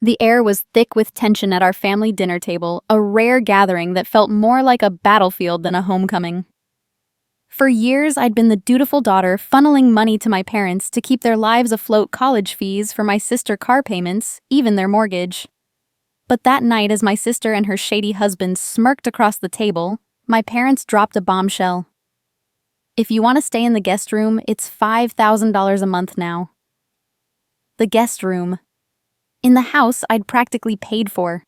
The air was thick with tension at our family dinner table, a rare gathering that felt more like a battlefield than a homecoming. For years, I'd been the dutiful daughter funneling money to my parents to keep their lives afloat, college fees for my sister, car payments, even their mortgage. But that night, as my sister and her shady husband smirked across the table, my parents dropped a bombshell. "If you want to stay in the guest room, it's $5,000 a month now." The guest room. In the house I'd practically paid for.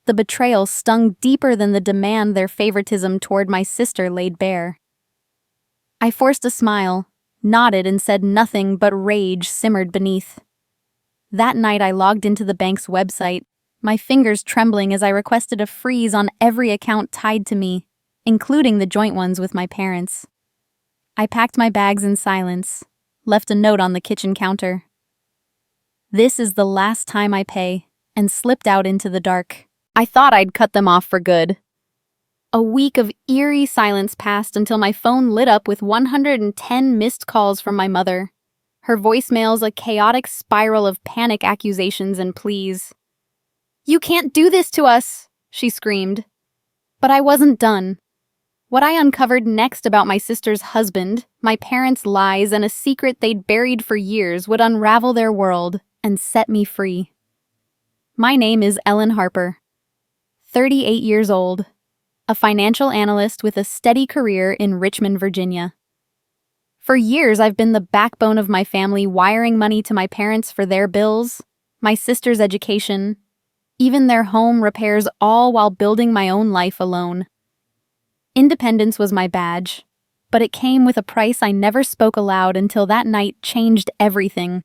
The betrayal stung deeper than the demand their favoritism toward my sister laid bare. I forced a smile, nodded, and said nothing but rage simmered beneath. That night I logged into the bank's website, my fingers trembling as I requested a freeze on every account tied to me, including the joint ones with my parents. I packed my bags in silence, left a note on the kitchen counter. "This is the last time I pay," and slipped out into the dark. I thought I'd cut them off for good. A week of eerie silence passed until my phone lit up with 110 missed calls from my mother. Her voicemails a chaotic spiral of panic accusations and pleas. "You can't do this to us," she screamed. But I wasn't done. What I uncovered next about my sister's husband, my parents' lies, and a secret they'd buried for years would unravel their world and set me free. My name is Ellen Harper, 38 years old, a financial analyst with a steady career in Richmond, Virginia. For years, I've been the backbone of my family, wiring money to my parents for their bills, my sister's education, even their home repairs, all while building my own life alone. Independence was my badge, but it came with a price I never spoke aloud until that night changed everything.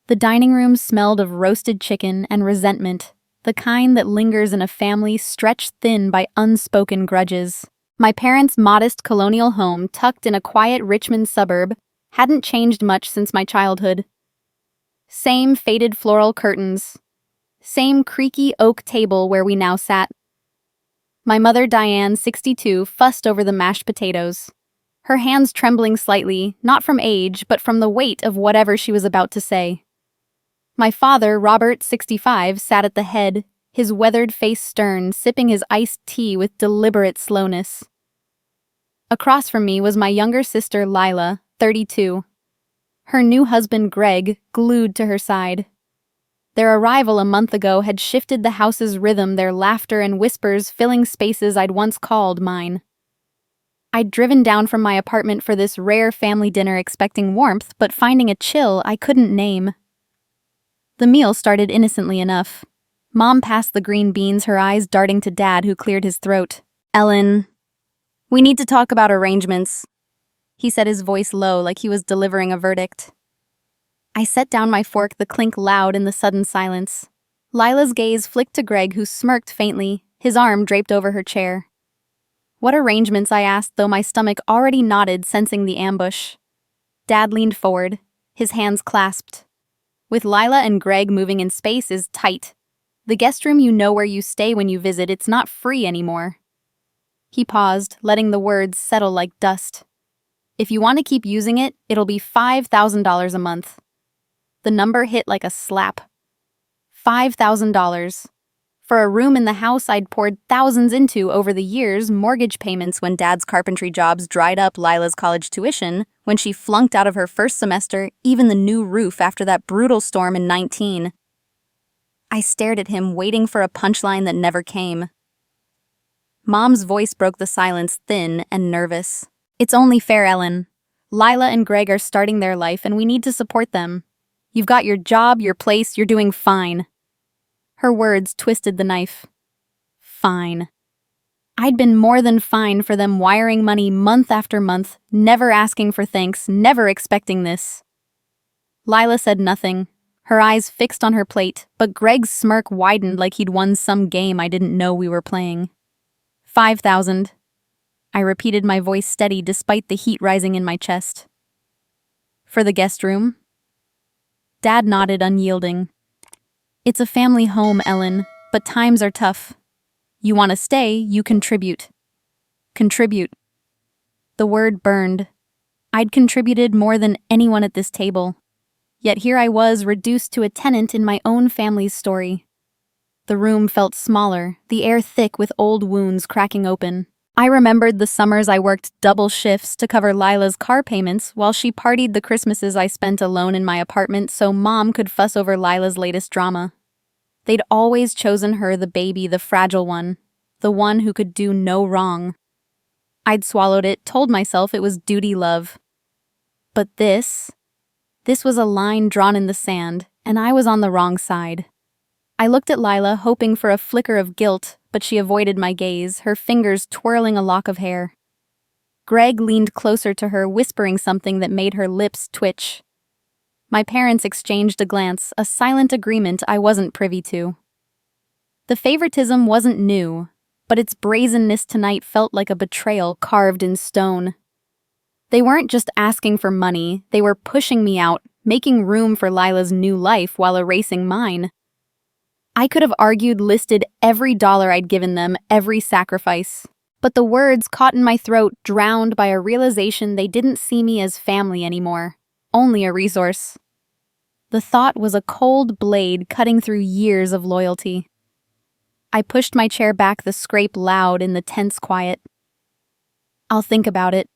The dining room smelled of roasted chicken and resentment, the kind that lingers in a family stretched thin by unspoken grudges. My parents' modest colonial home, tucked in a quiet Richmond suburb, hadn't changed much since my childhood. Same faded floral curtains, same creaky oak table where we now sat. My mother, Diane, 62, fussed over the mashed potatoes, her hands trembling slightly, not from age, but from the weight of whatever she was about to say. My father, Robert, 65, sat at the head, his weathered face stern, sipping his iced tea with deliberate slowness. Across from me was my younger sister, Lila, 32. Her new husband, Greg, glued to her side. Their arrival a month ago had shifted the house's rhythm, their laughter and whispers filling spaces I'd once called mine. I'd driven down from my apartment for this rare family dinner expecting warmth, but finding a chill I couldn't name. The meal started innocently enough. Mom passed the green beans, her eyes darting to Dad, who cleared his throat. "Ellen, we need to talk about arrangements," he said, his voice low, like he was delivering a verdict. I set down my fork, the clink loud in the sudden silence. Lila's gaze flicked to Greg, who smirked faintly, his arm draped over her chair. "What arrangements?" I asked, though my stomach already knotted, sensing the ambush. Dad leaned forward, his hands clasped. "With Lila and Greg moving in, space is tight. The guest room, you know where you stay when you visit, it's not free anymore." He paused, letting the words settle like dust. "If you want to keep using it, it'll be $5,000 a month." The number hit like a slap. $5,000. For a room in the house I'd poured thousands into over the years, mortgage payments when Dad's carpentry jobs dried up Lila's college tuition, when she flunked out of her first semester, even the new roof after that brutal storm in 19. I stared at him, waiting for a punchline that never came. Mom's voice broke the silence, thin and nervous. "It's only fair, Ellen. Lila and Greg are starting their life and we need to support them. You've got your job, your place, you're doing fine." Her words twisted the knife. Fine. I'd been more than fine for them wiring money month after month, never asking for thanks, never expecting this. Lila said nothing, her eyes fixed on her plate, but Greg's smirk widened like he'd won some game I didn't know we were playing. 5,000. I repeated, my voice steady despite the heat rising in my chest. "For the guest room?" Dad nodded, unyielding. "It's a family home, Ellen, but times are tough. You want to stay, you contribute." Contribute. The word burned. I'd contributed more than anyone at this table. Yet here I was, reduced to a tenant in my own family's story. The room felt smaller, the air thick with old wounds cracking open. I remembered the summers I worked double shifts to cover Lila's car payments while she partied the Christmases I spent alone in my apartment so Mom could fuss over Lila's latest drama. They'd always chosen her, the baby, the fragile one, the one who could do no wrong. I'd swallowed it, told myself it was duty love. But this was a line drawn in the sand, and I was on the wrong side. I looked at Lila, hoping for a flicker of guilt, but she avoided my gaze, her fingers twirling a lock of hair. Greg leaned closer to her, whispering something that made her lips twitch. My parents exchanged a glance, a silent agreement I wasn't privy to. The favoritism wasn't new, but its brazenness tonight felt like a betrayal carved in stone. They weren't just asking for money, they were pushing me out, making room for Lila's new life while erasing mine. I could have argued, listed every dollar I'd given them, every sacrifice. But the words caught in my throat, drowned by a realization they didn't see me as family anymore, only a resource. The thought was a cold blade cutting through years of loyalty. I pushed my chair back, the scrape loud in the tense quiet. "I'll think about it,"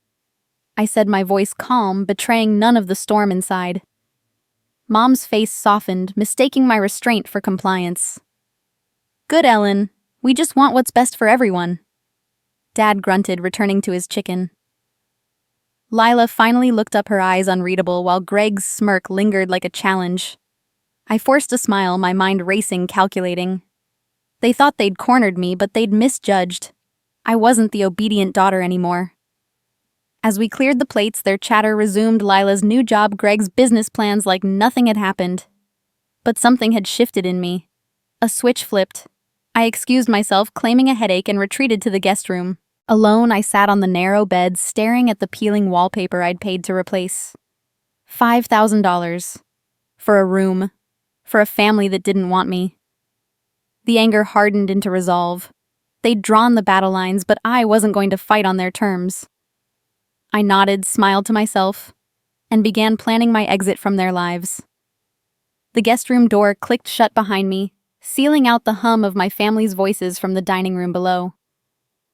I said, my voice calm, betraying none of the storm inside. Mom's face softened, mistaking my restraint for compliance. "Good, Ellen. We just want what's best for everyone." Dad grunted, returning to his chicken. Lila finally looked up, her eyes unreadable, while Greg's smirk lingered like a challenge. I forced a smile, my mind racing, calculating. They thought they'd cornered me, but they'd misjudged. I wasn't the obedient daughter anymore. As we cleared the plates, their chatter resumed, Lila's new job, Greg's business plans, like nothing had happened. But something had shifted in me. A switch flipped. I excused myself, claiming a headache, and retreated to the guest room. Alone, I sat on the narrow bed, staring at the peeling wallpaper I'd paid to replace. $5,000. For a room. For a family that didn't want me. The anger hardened into resolve. They'd drawn the battle lines, but I wasn't going to fight on their terms. I nodded, smiled to myself, and began planning my exit from their lives. The guest room door clicked shut behind me, sealing out the hum of my family's voices from the dining room below.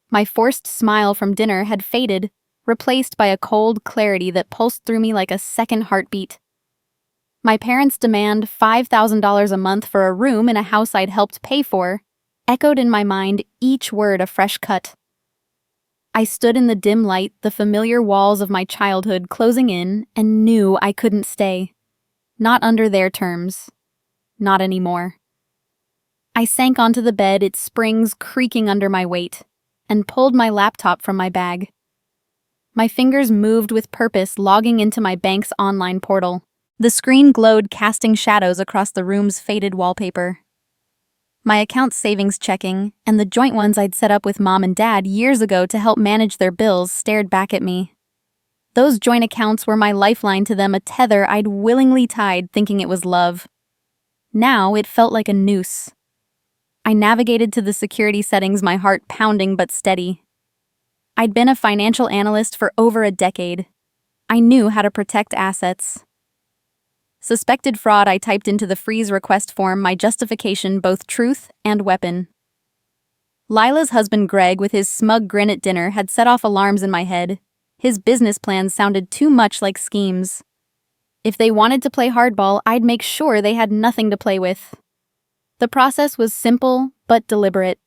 My forced smile from dinner had faded, replaced by a cold clarity that pulsed through me like a second heartbeat. My parents' demand, $5,000 a month for a room in a house I'd helped pay for, echoed in my mind, each word a fresh cut. I stood in the dim light, the familiar walls of my childhood closing in, and knew I couldn't stay. Not under their terms. Not anymore. I sank onto the bed, its springs creaking under my weight, and pulled my laptop from my bag. My fingers moved with purpose, logging into my bank's online portal. The screen glowed, casting shadows across the room's faded wallpaper. My account savings checking, and the joint ones I'd set up with Mom and Dad years ago to help manage their bills, stared back at me. Those joint accounts were my lifeline to them, a tether I'd willingly tied, thinking it was love. Now it felt like a noose. I navigated to the security settings, my heart pounding but steady. I'd been a financial analyst for over a decade. I knew how to protect assets. Suspected fraud, I typed into the freeze request form, my justification, both truth and weapon. Lila's husband Greg, with his smug grin at dinner, had set off alarms in my head. His business plans sounded too much like schemes. If they wanted to play hardball, I'd make sure they had nothing to play with. The process was simple but deliberate.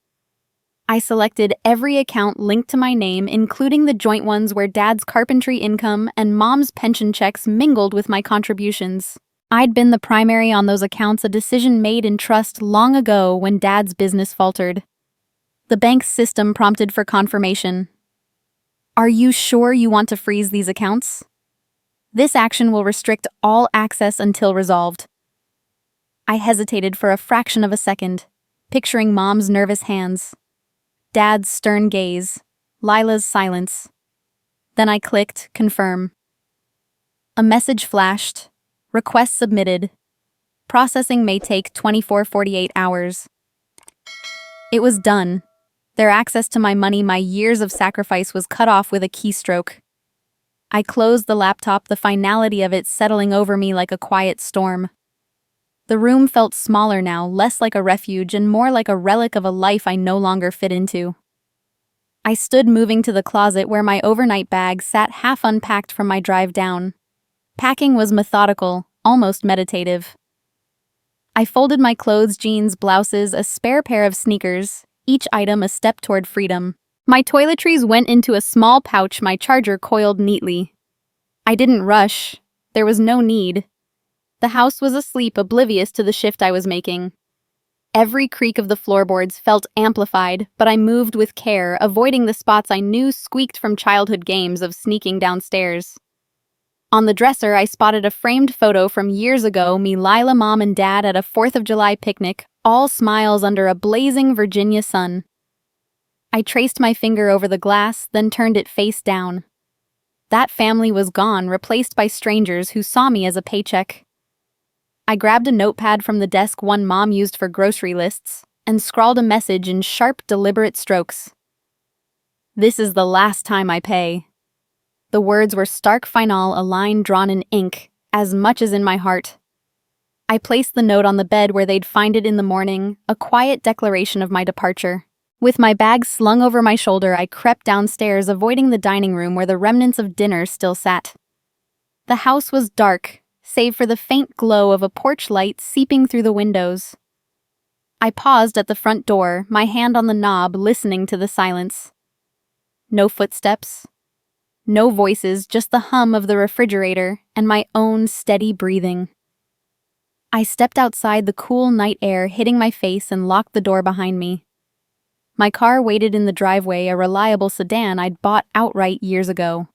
I selected every account linked to my name, including the joint ones where Dad's carpentry income and Mom's pension checks mingled with my contributions. I'd been the primary on those accounts, a decision made in trust long ago when Dad's business faltered. The bank's system prompted for confirmation. "Are you sure you want to freeze these accounts? This action will restrict all access until resolved." I hesitated for a fraction of a second, picturing Mom's nervous hands, Dad's stern gaze, Lila's silence. Then I clicked confirm. A message flashed. Request submitted. Processing may take 24-48 hours. It was done. Their access to my money, my years of sacrifice, was cut off with a keystroke. I closed the laptop, the finality of it settling over me like a quiet storm. The room felt smaller now, less like a refuge and more like a relic of a life I no longer fit into. I stood moving to the closet where my overnight bag sat half unpacked from my drive down. Packing was methodical, almost meditative. I folded my clothes, jeans, blouses, a spare pair of sneakers, each item a step toward freedom. My toiletries went into a small pouch, my charger coiled neatly. I didn't rush. There was no need. The house was asleep, oblivious to the shift I was making. Every creak of the floorboards felt amplified, but I moved with care, avoiding the spots I knew squeaked from childhood games of sneaking downstairs. On the dresser, I spotted a framed photo from years ago, me, Lila, Mom, and Dad at a 4th of July picnic, all smiles under a blazing Virginia sun. I traced my finger over the glass, then turned it face down. That family was gone, replaced by strangers who saw me as a paycheck. I grabbed a notepad from the desk one Mom used for grocery lists and scrawled a message in sharp, deliberate strokes. "This is the last time I pay." The words were stark final, a line drawn in ink, as much as in my heart. I placed the note on the bed where they'd find it in the morning, a quiet declaration of my departure. With my bag slung over my shoulder, I crept downstairs, avoiding the dining room where the remnants of dinner still sat. The house was dark, save for the faint glow of a porch light seeping through the windows. I paused at the front door, my hand on the knob, listening to the silence. No footsteps. No voices, just the hum of the refrigerator and my own steady breathing. I stepped outside, the cool night air hitting my face, and locked the door behind me. My car waited in the driveway, a reliable sedan I'd bought outright years ago.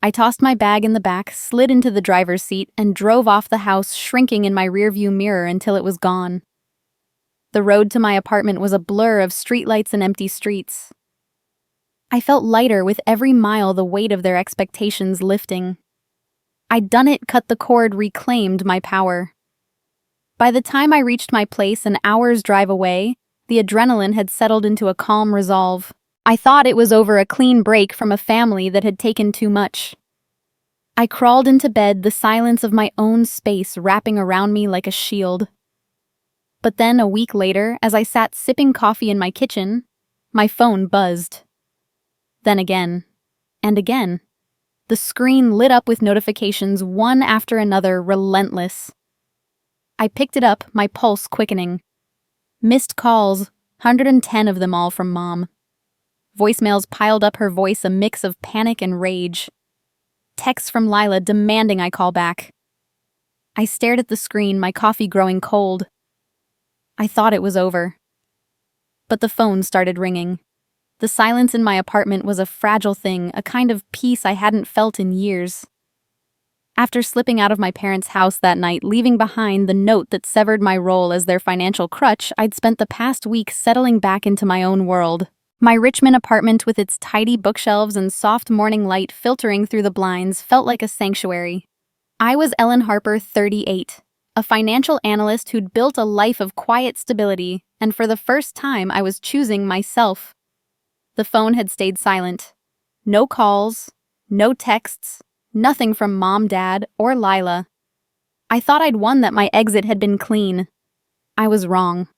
I tossed my bag in the back, slid into the driver's seat, and drove off the house, shrinking in my rearview mirror until it was gone. The road to my apartment was a blur of streetlights and empty streets. I felt lighter with every mile, the weight of their expectations lifting. I'd done it, cut the cord, reclaimed my power. By the time I reached my place, an hour's drive away, the adrenaline had settled into a calm resolve. I thought it was over, a clean break from a family that had taken too much. I crawled into bed, the silence of my own space wrapping around me like a shield. But then, a week later, as I sat sipping coffee in my kitchen, my phone buzzed. Then again, and again. The screen lit up with notifications, one after another, relentless. I picked it up, my pulse quickening. Missed calls, 110 of them, all from Mom. Voicemails piled up, her voice a mix of panic and rage. Texts from Lila demanding I call back. I stared at the screen, my coffee growing cold. I thought it was over. But the phone started ringing. The silence in my apartment was a fragile thing, a kind of peace I hadn't felt in years. After slipping out of my parents' house that night, leaving behind the note that severed my role as their financial crutch, I'd spent the past week settling back into my own world. My Richmond apartment, with its tidy bookshelves and soft morning light filtering through the blinds, felt like a sanctuary. I was Ellen Harper, 38, a financial analyst who'd built a life of quiet stability, and for the first time I was choosing myself. The phone had stayed silent. No calls, no texts, nothing from Mom, Dad, or Lila. I thought I'd won, that my exit had been clean. I was wrong.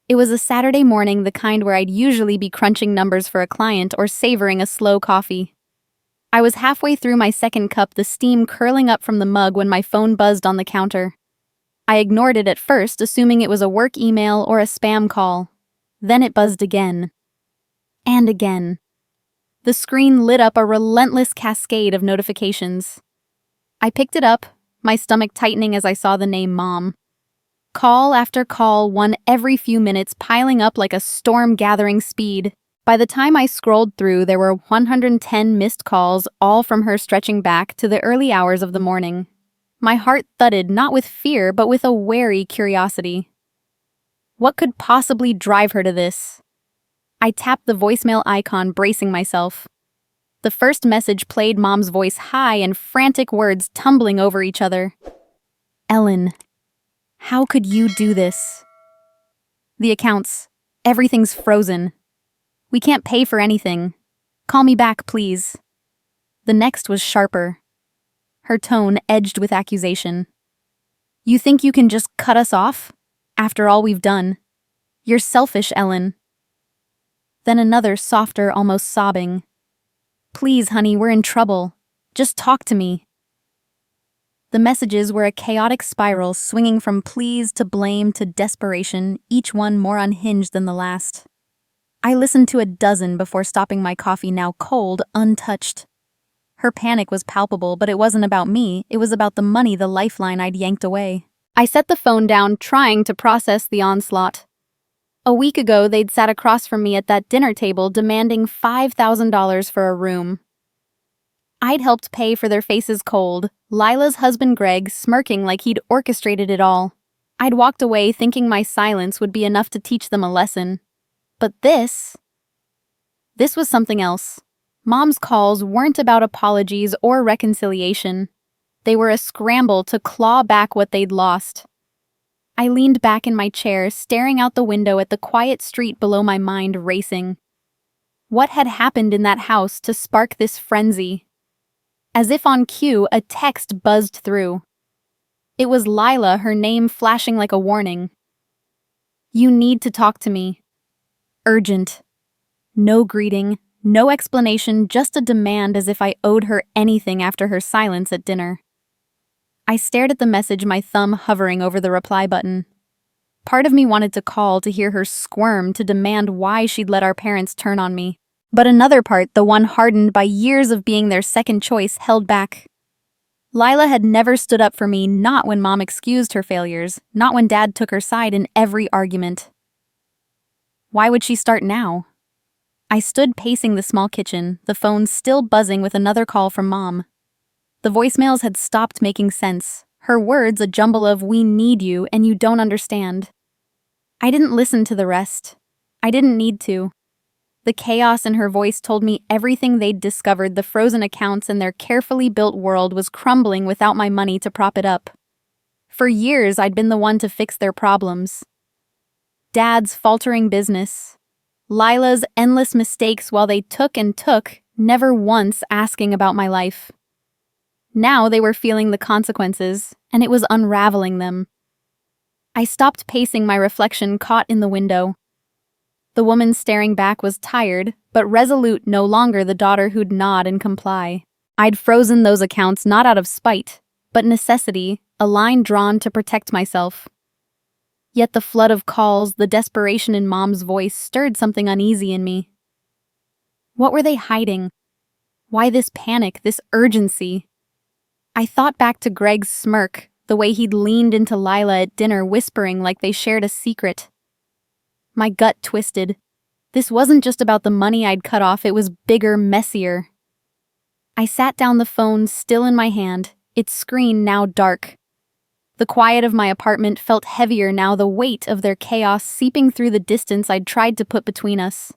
It was a Saturday morning, the kind where I'd usually be crunching numbers for a client or savoring a slow coffee. I was halfway through my second cup, the steam curling up from the mug, when my phone buzzed on the counter. I ignored it at first, assuming it was a work email or a spam call. Then it buzzed again. And again. The screen lit up, a relentless cascade of notifications. I picked it up, my stomach tightening as I saw the name Mom. Call after call, one every few minutes, piling up like a storm gathering speed. By the time I scrolled through, there were 110 missed calls, all from her, stretching back to the early hours of the morning. My heart thudded, not with fear, but with a wary curiosity. What could possibly drive her to this? I tapped the voicemail icon, bracing myself. The first message played, Mom's voice high and frantic words tumbling over each other. "Ellen, how could you do this? The accounts, everything's frozen. We can't pay for anything. Call me back, please." The next was sharper, her tone edged with accusation. You think you can just cut us off? After all we've done. You're selfish, Ellen. Then another, softer, almost sobbing. Please, honey, we're in trouble. Just talk to me. The messages were a chaotic spiral swinging from pleas to blame to desperation, each one more unhinged than the last. I listened to a dozen before stopping my coffee, now cold, untouched. Her panic was palpable, but it wasn't about me, it was about the money, the lifeline I'd yanked away. I set the phone down, trying to process the onslaught. A week ago, they'd sat across from me at that dinner table demanding $5,000 for a room. I'd helped pay for their faces cold, Lila's husband Greg smirking like he'd orchestrated it all. I'd walked away thinking my silence would be enough to teach them a lesson. But this was something else. Mom's calls weren't about apologies or reconciliation. They were a scramble to claw back what they'd lost. I leaned back in my chair, staring out the window at the quiet street below, my mind racing. What had happened in that house to spark this frenzy? As if on cue, a text buzzed through. It was Lila, her name flashing like a warning. You need to talk to me. Urgent. No greeting, no explanation, just a demand, as if I owed her anything after her silence at dinner. I stared at the message, my thumb hovering over the reply button. Part of me wanted to call, to hear her squirm, to demand why she'd let our parents turn on me. But another part, the one hardened by years of being their second choice, held back. Lila had never stood up for me, not when Mom excused her failures, not when Dad took her side in every argument. Why would she start now? I stood pacing the small kitchen, the phone still buzzing with another call from Mom. The voicemails had stopped making sense, her words a jumble of "we need you" and "you don't understand." I didn't listen to the rest. I didn't need to. The chaos in her voice told me everything they'd discovered, the frozen accounts and their carefully built world was crumbling without my money to prop it up. For years, I'd been the one to fix their problems. Dad's faltering business, Lila's endless mistakes while they took and took, never once asking about my life. Now they were feeling the consequences, and it was unraveling them. I stopped pacing, my reflection caught in the window. The woman staring back was tired, but resolute, no longer the daughter who'd nod and comply. I'd frozen those accounts not out of spite, but necessity, a line drawn to protect myself. Yet the flood of calls, the desperation in Mom's voice stirred something uneasy in me. What were they hiding? Why this panic, this urgency? I thought back to Greg's smirk, the way he'd leaned into Lila at dinner, whispering like they shared a secret. My gut twisted. This wasn't just about the money I'd cut off, it was bigger, messier. I sat down, the phone still in my hand, its screen now dark. The quiet of my apartment felt heavier now, the weight of their chaos seeping through the distance I'd tried to put between us.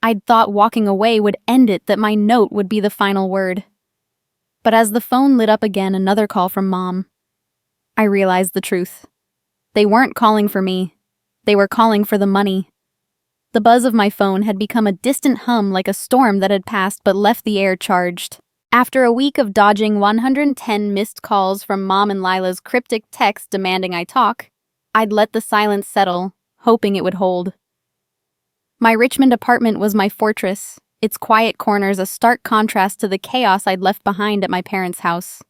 I'd thought walking away would end it, that my note would be the final word. But as the phone lit up again, another call from Mom, I realized the truth. They weren't calling for me. They were calling for the money. The buzz of my phone had become a distant hum, like a storm that had passed but left the air charged. After a week of dodging 110 missed calls from Mom and Lila's cryptic text demanding I talk, I'd let the silence settle, hoping it would hold. My Richmond apartment was my fortress, its quiet corners a stark contrast to the chaos I'd left behind at my parents' house.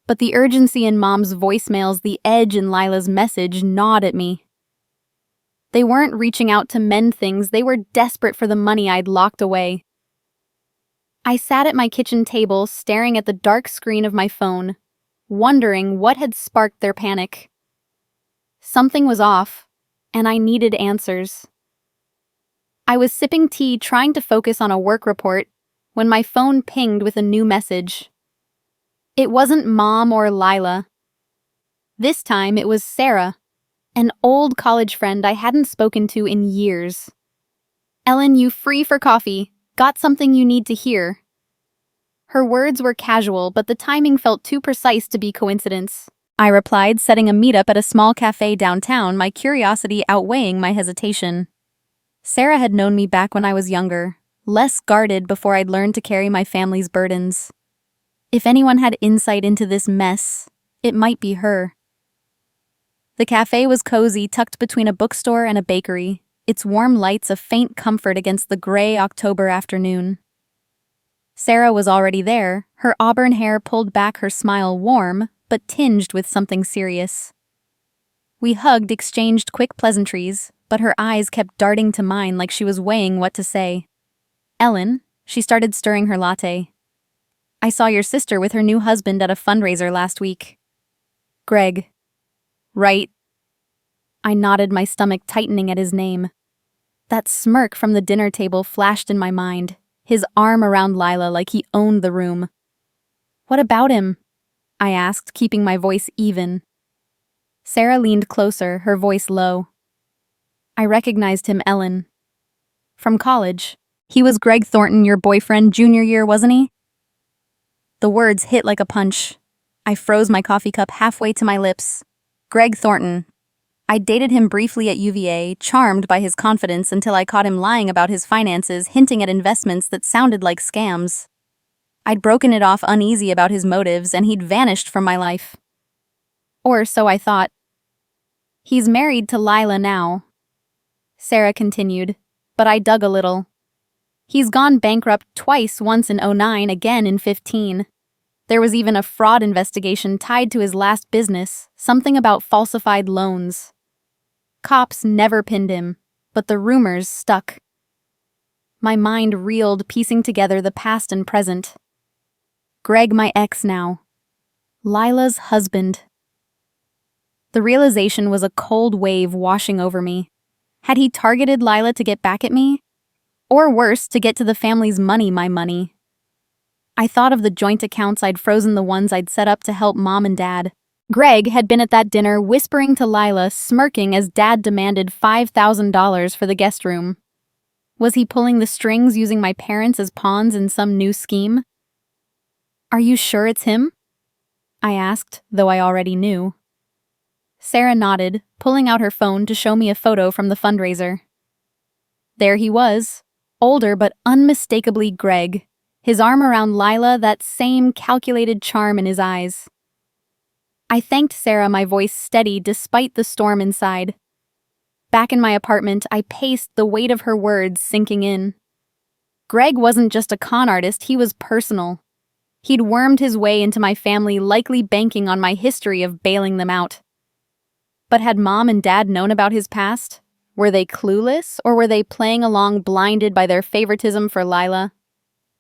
But the urgency in Mom's voicemails, the edge in Lila's message, gnawed at me. They weren't reaching out to mend things, they were desperate for the money I'd locked away. I sat at my kitchen table, staring at the dark screen of my phone, wondering what had sparked their panic. Something was off, and I needed answers. I was sipping tea, trying to focus on a work report, when my phone pinged with a new message. It wasn't Mom or Lila. This time it was Sarah, an old college friend I hadn't spoken to in years. "Ellen, you free for coffee? Got something you need to hear." Her words were casual, but the timing felt too precise to be coincidence. I replied, setting a meetup at a small cafe downtown, my curiosity outweighing my hesitation. Sarah had known me back when I was younger, less guarded before I'd learned to carry my family's burdens. If anyone had insight into this mess, it might be her. The cafe was cozy, tucked between a bookstore and a bakery, its warm lights a faint comfort against the gray October afternoon. Sarah was already there, her auburn hair pulled back, her smile warm, but tinged with something serious. We hugged, exchanged quick pleasantries, but her eyes kept darting to mine like she was weighing what to say. "Ellen," she started stirring her latte. "I saw your sister with her new husband at a fundraiser last week." "Greg." "Right." I nodded, my stomach tightening at his name. That smirk from the dinner table flashed in my mind, his arm around Lila like he owned the room. "What about him?" I asked, keeping my voice even. Sarah leaned closer, her voice low. "I recognized him, Ellen. From college. He was Greg Thornton, your boyfriend junior year, wasn't he?" The words hit like a punch. I froze my coffee cup halfway to my lips. Greg Thornton. I dated him briefly at UVA, charmed by his confidence until I caught him lying about his finances, hinting at investments that sounded like scams. I'd broken it off uneasy about his motives, and he'd vanished from my life. Or so I thought. "He's married to Lila now," Sarah continued, but I dug a little. "He's gone bankrupt twice, once in 2009, again in 2015. There was even a fraud investigation tied to his last business, something about falsified loans. Cops never pinned him, but the rumors stuck." My mind reeled, piecing together the past and present. Greg, my ex now. Lila's husband. The realization was a cold wave washing over me. Had he targeted Lila to get back at me? Or worse, to get to the family's money, my money? I thought of the joint accounts I'd frozen, the ones I'd set up to help Mom and Dad. Greg had been at that dinner, whispering to Lila, smirking as Dad demanded $5,000 for the guest room. Was he pulling the strings, using my parents as pawns in some new scheme? "Are you sure it's him?" I asked, though I already knew. Sarah nodded, pulling out her phone to show me a photo from the fundraiser. There he was, older but unmistakably Greg, his arm around Lila, that same calculated charm in his eyes. I thanked Sarah, my voice steady despite the storm inside. Back in my apartment, I paced, the weight of her words sinking in. Greg wasn't just a con artist, he was personal. He'd wormed his way into my family, likely banking on my history of bailing them out. But had Mom and Dad known about his past? Were they clueless, or were they playing along, blinded by their favoritism for Lila?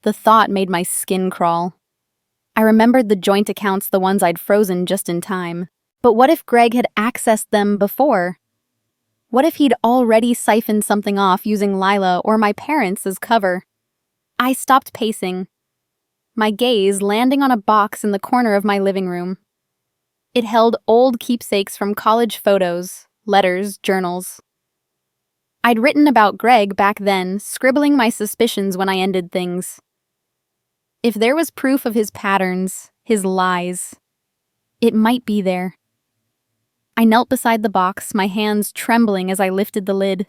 The thought made my skin crawl. I remembered the joint accounts, the ones I'd frozen just in time. But what if Greg had accessed them before? What if he'd already siphoned something off, using Lila or my parents as cover? I stopped pacing, my gaze landing on a box in the corner of my living room. It held old keepsakes from college photos, letters, journals. I'd written about Greg back then, scribbling my suspicions when I ended things. If there was proof of his patterns, his lies, it might be there. I knelt beside the box, my hands trembling as I lifted the lid.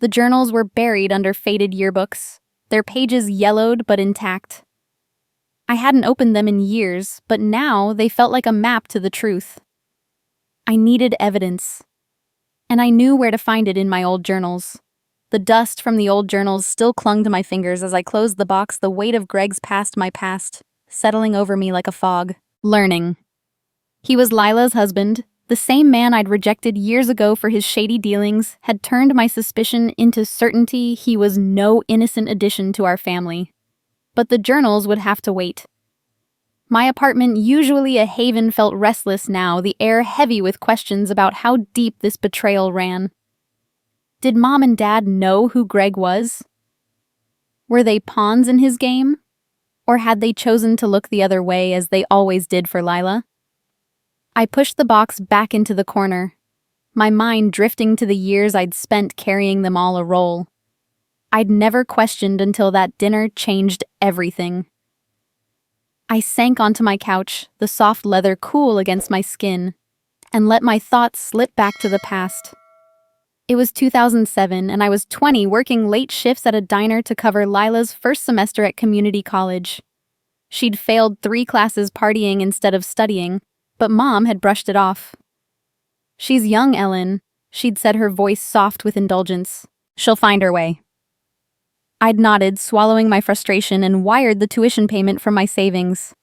The journals were buried under faded yearbooks, their pages yellowed but intact. I hadn't opened them in years, but now they felt like a map to the truth. I needed evidence, and I knew where to find it in my old journals. The dust from the old journals still clung to my fingers as I closed the box, the weight of Greg's past, my past, settling over me like a fog. Learning. He was Lila's husband. The same man I'd rejected years ago for his shady dealings had turned my suspicion into certainty. He was no innocent addition to our family. But the journals would have to wait. My apartment, usually a haven, felt restless now, the air heavy with questions about how deep this betrayal ran. Did Mom and Dad know who Greg was? Were they pawns in his game? Or had they chosen to look the other way as they always did for Lila? I pushed the box back into the corner, my mind drifting to the years I'd spent carrying them all a role. I'd never questioned until that dinner changed everything. I sank onto my couch, the soft leather cool against my skin, and let my thoughts slip back to the past. It was 2007, and I was 20 working late shifts at a diner to cover Lila's first semester at community college. She'd failed 3 classes partying instead of studying, but Mom had brushed it off. "She's young, Ellen," she'd said, her voice soft with indulgence. "She'll find her way." I'd nodded, swallowing my frustration, and wired the tuition payment from my savings.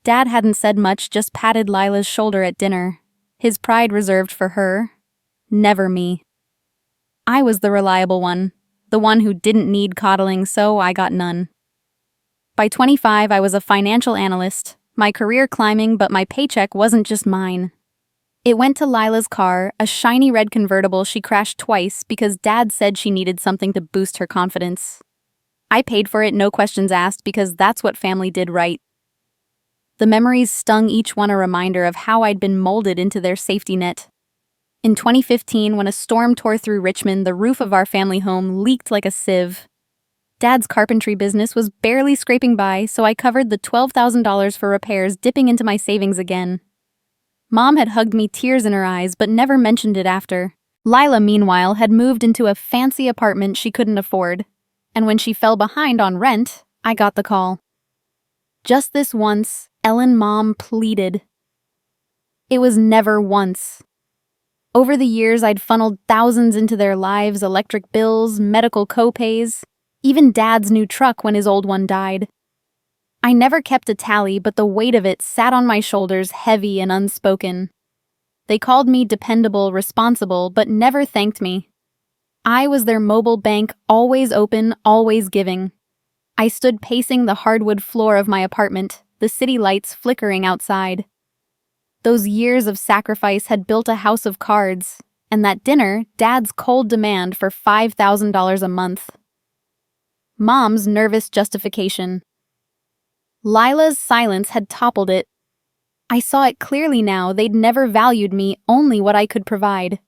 Dad hadn't said much, just patted Lila's shoulder at dinner, his pride reserved for her, never me. I was the reliable one, the one who didn't need coddling, so I got none. By 25, I was a financial analyst, my career climbing, but my paycheck wasn't just mine. It went to Lila's car, a shiny red convertible she crashed twice because Dad said she needed something to boost her confidence. I paid for it, no questions asked, because that's what family did right. The memories stung, each one a reminder of how I'd been molded into their safety net. In 2015, when a storm tore through Richmond, the roof of our family home leaked like a sieve. Dad's carpentry business was barely scraping by, so I covered the $12,000 for repairs, dipping into my savings again. Mom had hugged me, tears in her eyes, but never mentioned it after. Lila, meanwhile, had moved into a fancy apartment she couldn't afford, and when she fell behind on rent, I got the call. Just this once, Ellen, Mom pleaded. It was never once. Over the years, I'd funneled thousands into their lives: electric bills, medical co-pays, even Dad's new truck when his old one died. I never kept a tally, but the weight of it sat on my shoulders, heavy and unspoken. They called me dependable, responsible, but never thanked me. I was their mobile bank, always open, always giving. I stood pacing the hardwood floor of my apartment, the city lights flickering outside. Those years of sacrifice had built a house of cards, and that dinner, Dad's cold demand for $5,000 a month. Mom's nervous justification. Lila's silence had toppled it. I saw it clearly now: they'd never valued me, only what I could provide.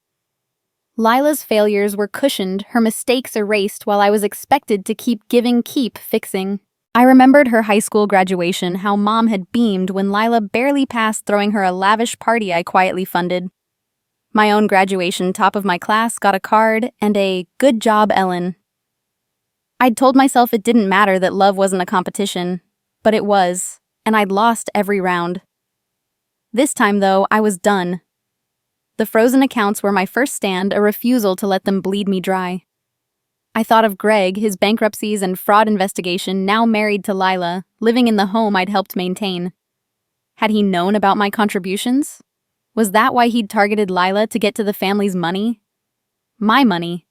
Lila's failures were cushioned, her mistakes erased, while I was expected to keep giving, keep fixing. I remembered her high school graduation, how Mom had beamed when Lila barely passed, throwing her a lavish party I quietly funded. My own graduation, top of my class, got a card and a "Good job, Ellen." I'd told myself it didn't matter, that love wasn't a competition, but it was, and I'd lost every round. This time, though, I was done. The frozen accounts were my first stand, a refusal to let them bleed me dry. I thought of Greg, his bankruptcies and fraud investigation, now married to Lila, living in the home I'd helped maintain. Had he known about my contributions? Was that why he'd targeted Lila, to get to the family's money? My money.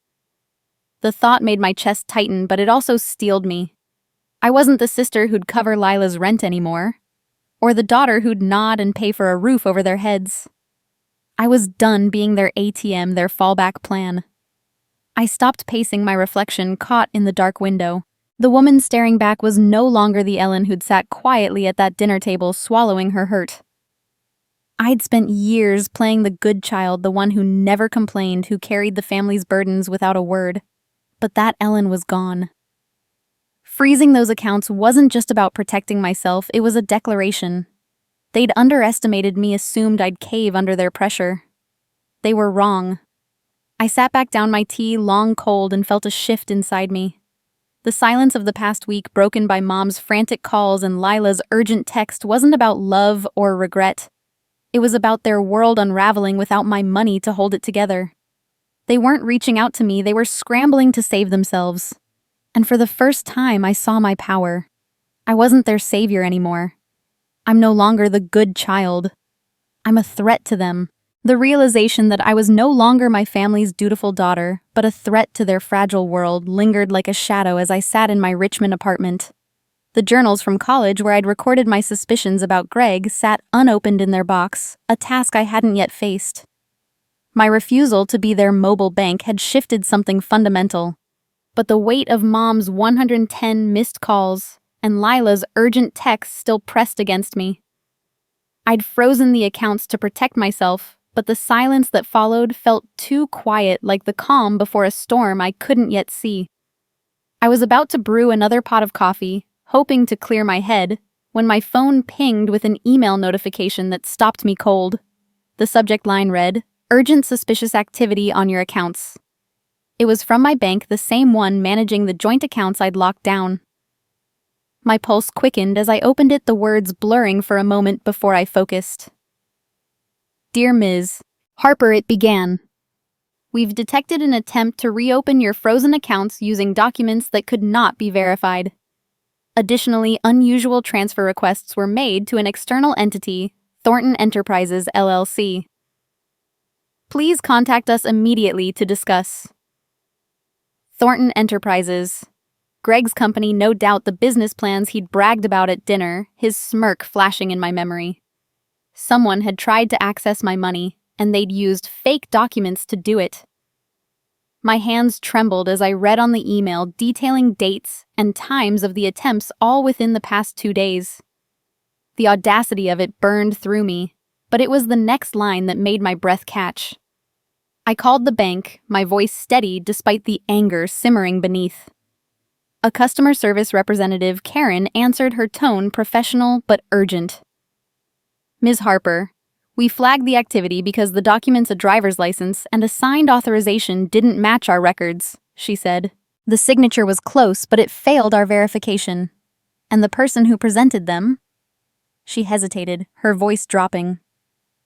The thought made my chest tighten, but it also steeled me. I wasn't the sister who'd cover Lila's rent anymore, or the daughter who'd nod and pay for a roof over their heads. I was done being their ATM, their fallback plan. I stopped pacing my reflection, caught in the dark window. The woman staring back was no longer the Ellen who'd sat quietly at that dinner table, swallowing her hurt. I'd spent years playing the good child, the one who never complained, who carried the family's burdens without a word. But that Ellen was gone. Freezing those accounts wasn't just about protecting myself, it was a declaration. They'd underestimated me, assumed I'd cave under their pressure. They were wrong. I sat back down, my tea long cold, and felt a shift inside me. The silence of the past week, broken by Mom's frantic calls and Lila's urgent text, wasn't about love or regret. It was about their world unraveling without my money to hold it together. They weren't reaching out to me, they were scrambling to save themselves. And for the first time, I saw my power. I wasn't their savior anymore. I'm no longer the good child. I'm a threat to them. The realization that I was no longer my family's dutiful daughter, but a threat to their fragile world, lingered like a shadow as I sat in my Richmond apartment. The journals from college where I'd recorded my suspicions about Greg sat unopened in their box, a task I hadn't yet faced. My refusal to be their mobile bank had shifted something fundamental, but the weight of Mom's 110 missed calls and Lila's urgent texts still pressed against me. I'd frozen the accounts to protect myself, but the silence that followed felt too quiet, like the calm before a storm I couldn't yet see. I was about to brew another pot of coffee, hoping to clear my head, when my phone pinged with an email notification that stopped me cold. The subject line read, Urgent suspicious activity on your accounts. It was from my bank, the same one managing the joint accounts I'd locked down. My pulse quickened as I opened it, the words blurring for a moment before I focused. Dear Ms. Harper, it began. We've detected an attempt to reopen your frozen accounts using documents that could not be verified. Additionally, unusual transfer requests were made to an external entity, Thornton Enterprises, LLC. Please contact us immediately to discuss. Thornton Enterprises. Greg's company, no doubt the business plans he'd bragged about at dinner, his smirk flashing in my memory. Someone had tried to access my money, and they'd used fake documents to do it. My hands trembled as I read on the email detailing dates and times of the attempts, all within the past 2 days. The audacity of it burned through me, but it was the next line that made my breath catch. I called the bank, my voice steady despite the anger simmering beneath. A customer service representative, Karen, answered, her tone professional but urgent. Ms. Harper, we flagged the activity because the documents, a driver's license, and a signed authorization didn't match our records, she said. The signature was close, but it failed our verification. And the person who presented them? She hesitated, her voice dropping.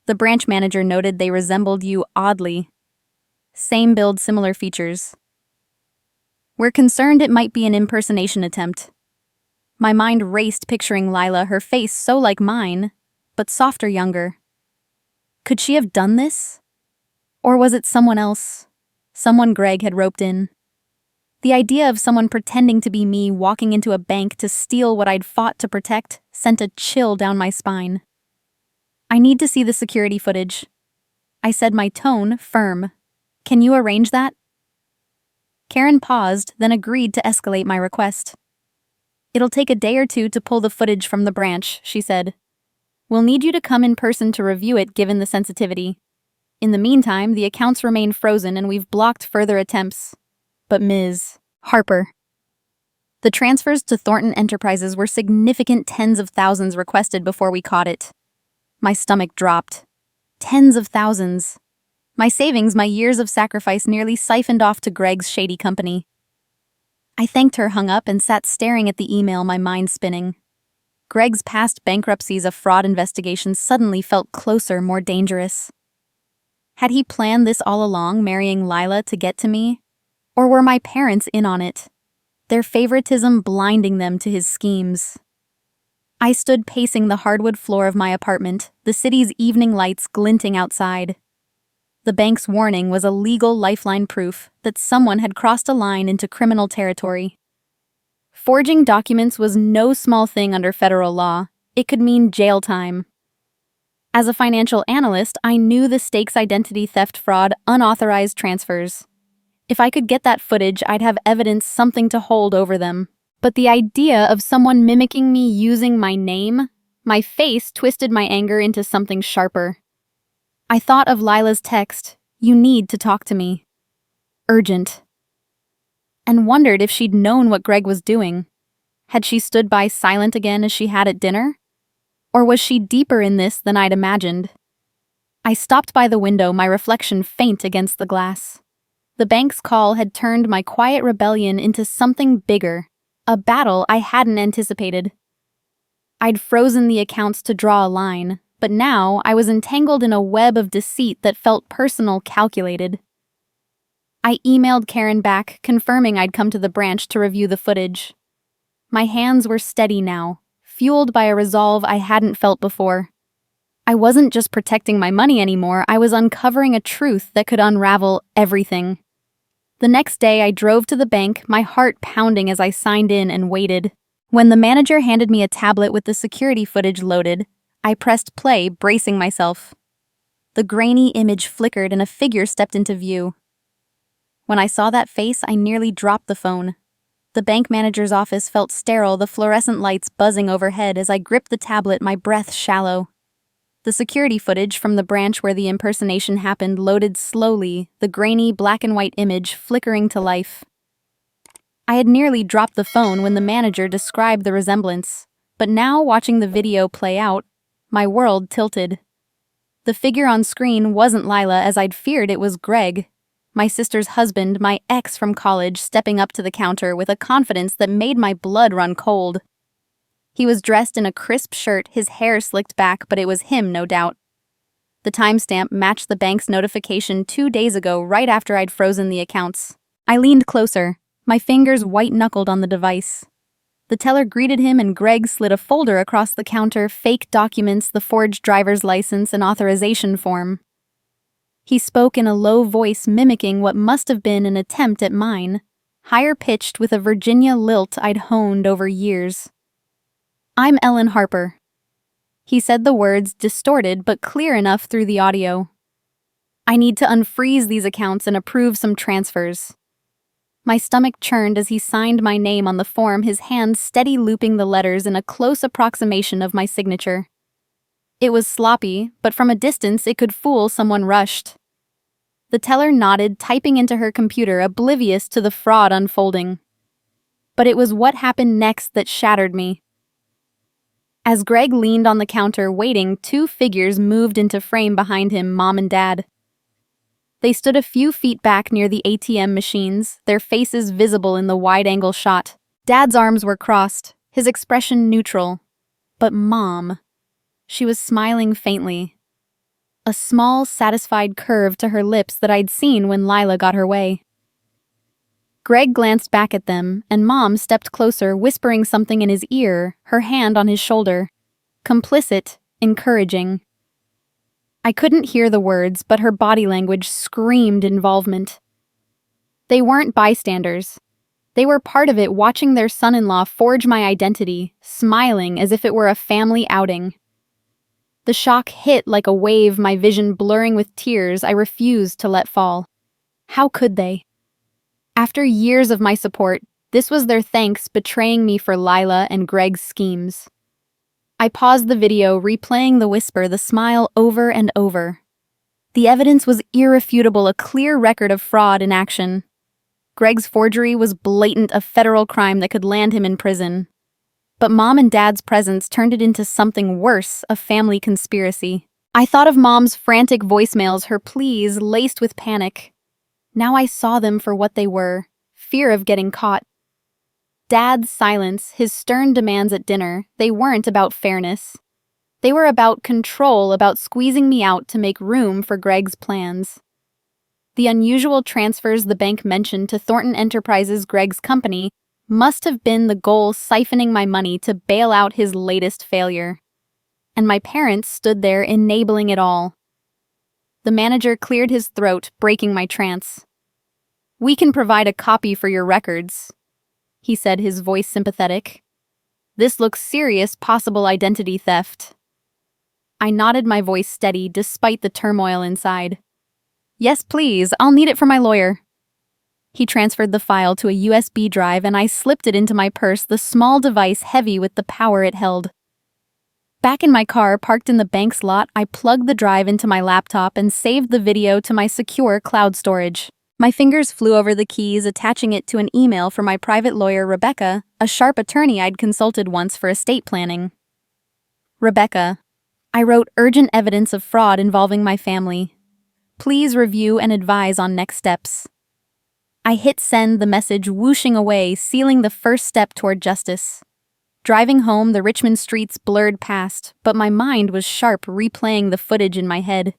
The branch manager noted they resembled you oddly. Same build, similar features. We're concerned it might be an impersonation attempt. My mind raced, picturing Lila, her face so like mine, but softer, younger. Could she have done this? Or was it someone else? Someone Greg had roped in. The idea of someone pretending to be me walking into a bank to steal what I'd fought to protect sent a chill down my spine. I need to see the security footage. I said, my tone firm. Can you arrange that? Karen paused, then agreed to escalate my request. It'll take a day or two to pull the footage from the branch, she said. We'll need you to come in person to review it given the sensitivity. In the meantime, the accounts remain frozen and we've blocked further attempts. But Ms. Harper. The transfers to Thornton Enterprises were significant, tens of thousands requested before we caught it. My stomach dropped. Tens of thousands. My savings, my years of sacrifice nearly siphoned off to Greg's shady company. I thanked her, hung up, and sat staring at the email, my mind spinning. Greg's past bankruptcies of fraud investigations suddenly felt closer, more dangerous. Had he planned this all along, marrying Lila to get to me? Or were my parents in on it, their favoritism blinding them to his schemes? I stood pacing the hardwood floor of my apartment, the city's evening lights glinting outside. The bank's warning was a legal lifeline, proof that someone had crossed a line into criminal territory. Forging documents was no small thing under federal law. It could mean jail time. As a financial analyst, I knew the stakes: identity theft, fraud, unauthorized transfers. If I could get that footage, I'd have evidence, something to hold over them. But the idea of someone mimicking me using my name, my face twisted my anger into something sharper. I thought of Lila's text, "You need to talk to me. Urgent." And wondered if she'd known what Greg was doing. Had she stood by silent again as she had at dinner? Or was she deeper in this than I'd imagined? I stopped by the window, my reflection faint against the glass. The bank's call had turned my quiet rebellion into something bigger, a battle I hadn't anticipated. I'd frozen the accounts to draw a line, but now I was entangled in a web of deceit that felt personal, calculated. I emailed Karen back, confirming I'd come to the branch to review the footage. My hands were steady now, fueled by a resolve I hadn't felt before. I wasn't just protecting my money anymore, I was uncovering a truth that could unravel everything. The next day, I drove to the bank, my heart pounding as I signed in and waited. When the manager handed me a tablet with the security footage loaded, I pressed play, bracing myself. The grainy image flickered and a figure stepped into view. When I saw that face, I nearly dropped the phone. The bank manager's office felt sterile, the fluorescent lights buzzing overhead as I gripped the tablet, my breath shallow. The security footage from the branch where the impersonation happened loaded slowly, the grainy black and white image flickering to life. I had nearly dropped the phone when the manager described the resemblance, but now, watching the video play out, my world tilted. The figure on screen wasn't Lila as I'd feared it was Greg, my sister's husband, my ex from college, stepping up to the counter with a confidence that made my blood run cold. He was dressed in a crisp shirt, his hair slicked back, but it was him, no doubt. The timestamp matched the bank's notification 2 days ago, right after I'd frozen the accounts. I leaned closer, my fingers white-knuckled on the device. The teller greeted him and Greg slid a folder across the counter, fake documents, the forged driver's license and authorization form. He spoke in a low voice mimicking what must have been an attempt at mine, higher-pitched with a Virginia lilt I'd honed over years. "I'm Ellen Harper." He said the words distorted but clear enough through the audio. "I need to unfreeze these accounts and approve some transfers." My stomach churned as he signed my name on the form, his hand steady looping the letters in a close approximation of my signature. It was sloppy, but from a distance it could fool someone rushed. The teller nodded, typing into her computer, oblivious to the fraud unfolding. But it was what happened next that shattered me. As Greg leaned on the counter waiting, 2 figures moved into frame behind him, Mom and Dad. They stood a few feet back near the ATM machines, their faces visible in the wide-angle shot. Dad's arms were crossed, his expression neutral. But Mom, she was smiling faintly. A small, satisfied curve to her lips that I'd seen when Lila got her way. Greg glanced back at them, and Mom stepped closer, whispering something in his ear, her hand on his shoulder. Complicit, encouraging. I couldn't hear the words, but her body language screamed involvement. They weren't bystanders. They were part of it, watching their son-in-law forge my identity, smiling as if it were a family outing. The shock hit like a wave, my vision blurring with tears I refused to let fall. How could they? After years of my support, this was their thanks, betraying me for Lila and Greg's schemes. I paused the video, replaying the whisper, the smile over and over. The evidence was irrefutable, a clear record of fraud in action. Greg's forgery was blatant, a federal crime that could land him in prison. But Mom and Dad's presence turned it into something worse, a family conspiracy. I thought of Mom's frantic voicemails, her pleas laced with panic. Now I saw them for what they were, fear of getting caught. Dad's silence, his stern demands at dinner, they weren't about fairness. They were about control, about squeezing me out to make room for Greg's plans. The unusual transfers the bank mentioned to Thornton Enterprises, Greg's company, must have been the goal, siphoning my money to bail out his latest failure. And my parents stood there enabling it all. The manager cleared his throat, breaking my trance. "We can provide a copy for your records," he said, his voice sympathetic. "This looks serious, possible identity theft." I nodded, my voice steady despite the turmoil inside. "Yes, please, I'll need it for my lawyer." He transferred the file to a USB drive and I slipped it into my purse, the small device heavy with the power it held. Back in my car, parked in the bank's lot, I plugged the drive into my laptop and saved the video to my secure cloud storage. My fingers flew over the keys, attaching it to an email for my private lawyer, Rebecca, a sharp attorney I'd consulted once for estate planning. "Rebecca, I wrote urgent evidence of fraud involving my family. Please review and advise on next steps." I hit send, the message whooshing away, sealing the first step toward justice. Driving home, the Richmond streets blurred past, but my mind was sharp, replaying the footage in my head.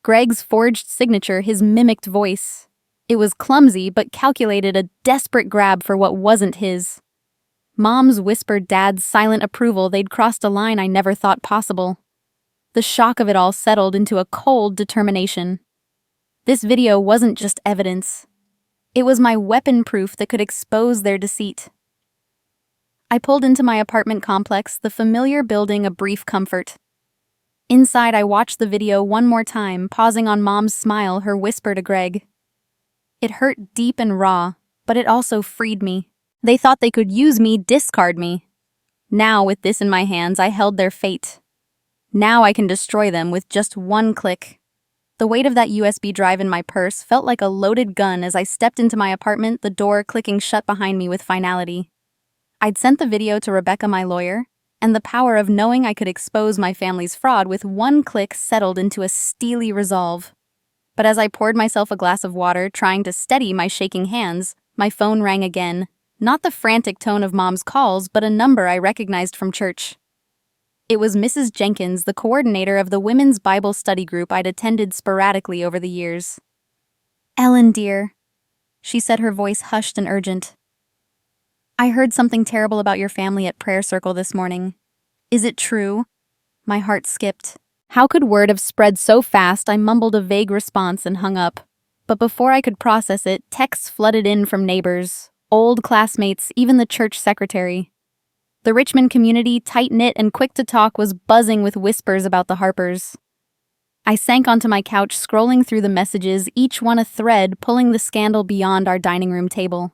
Greg's forged signature, his mimicked voice. It was clumsy, but calculated, a desperate grab for what wasn't his. Mom's whispered, Dad's silent approval. They'd crossed a line I never thought possible. The shock of it all settled into a cold determination. This video wasn't just evidence. It was my weapon proof that could expose their deceit. I pulled into my apartment complex, the familiar building a brief comfort. Inside, I watched the video one more time, pausing on Mom's smile, her whisper to Greg. It hurt deep and raw, but it also freed me. They thought they could use me, discard me. Now, with this in my hands, I held their fate. Now I can destroy them with just one click. The weight of that USB drive in my purse felt like a loaded gun as I stepped into my apartment, the door clicking shut behind me with finality. I'd sent the video to Rebecca, my lawyer, and the power of knowing I could expose my family's fraud with one click settled into a steely resolve. But as I poured myself a glass of water, trying to steady my shaking hands, my phone rang again. Not the frantic tone of Mom's calls, but a number I recognized from church. It was Mrs. Jenkins, the coordinator of the women's Bible study group I'd attended sporadically over the years. "Ellen, dear," she said, her voice hushed and urgent. "I heard something terrible about your family at prayer circle this morning. Is it true?" My heart skipped. How could word have spread so fast? I mumbled a vague response and hung up. But before I could process it, texts flooded in from neighbors, old classmates, even the church secretary. The Richmond community, tight-knit and quick to talk, was buzzing with whispers about the Harpers. I sank onto my couch, scrolling through the messages, each one a thread pulling the scandal beyond our dining room table.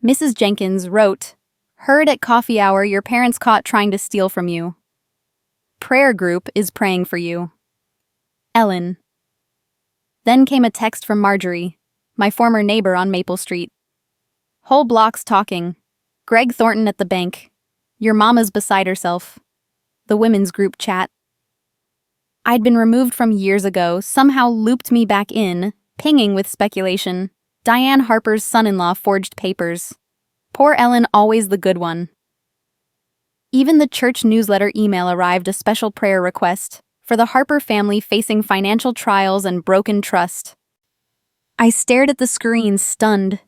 Mrs. Jenkins wrote, "Heard at coffee hour your parents caught trying to steal from you. Prayer group is praying for you. Ellen." Then came a text from Marjorie, my former neighbor on Maple Street. "Whole blocks talking. Greg Thornton at the bank. Your mama's beside herself." The women's group chat. I'd been removed from years ago, somehow looped me back in, pinging with speculation. Diane Harper's son-in-law forged papers. Poor Ellen, always the good one. Even the church newsletter email arrived, a special prayer request for the Harper family facing financial trials and broken trust. I stared at the screen, stunned.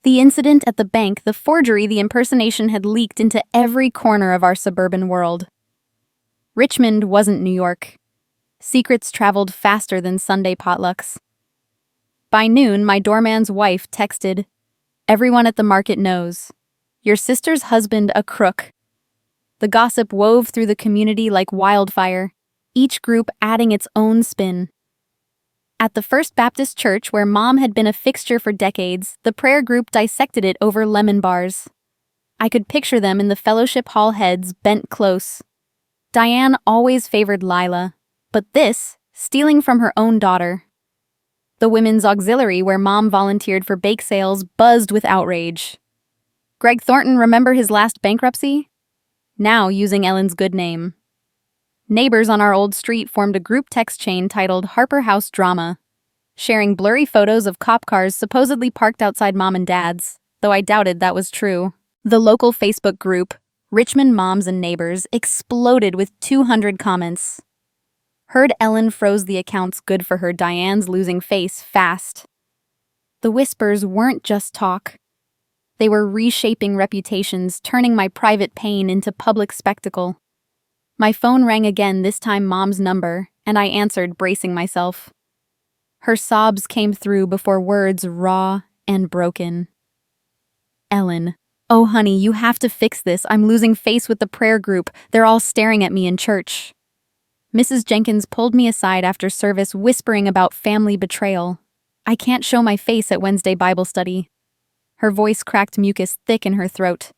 The incident at the bank, the forgery, the impersonation had leaked into every corner of our suburban world. Richmond wasn't New York. Secrets traveled faster than Sunday potlucks. By noon, my doorman's wife texted, "Everyone at the market knows. Your sister's husband a crook." The gossip wove through the community like wildfire, each group adding its own spin. At the First Baptist Church, where Mom had been a fixture for decades, the prayer group dissected it over lemon bars. I could picture them in the fellowship hall, heads bent close. Diane always favored Lila, but this, stealing from her own daughter. The women's auxiliary, where Mom volunteered for bake sales, buzzed with outrage. Greg Thornton, remember his last bankruptcy? Now using Ellen's good name. Neighbors on our old street formed a group text chain titled Harper House Drama, sharing blurry photos of cop cars supposedly parked outside Mom and Dad's, though I doubted that was true. The local Facebook group, Richmond Moms and Neighbors, exploded with 200 comments. Heard Ellen froze the accounts, good for her. Diane's losing face fast. The whispers weren't just talk. They were reshaping reputations, turning my private pain into public spectacle. My phone rang again, this time Mom's number, and I answered, bracing myself. Her sobs came through before words, raw and broken. "Ellen, oh honey, you have to fix this. I'm losing face with the prayer group. They're all staring at me in church." Mrs. Jenkins pulled me aside after service, whispering about family betrayal. "I can't show my face at Wednesday Bible study." Her voice cracked, mucus thick in her throat.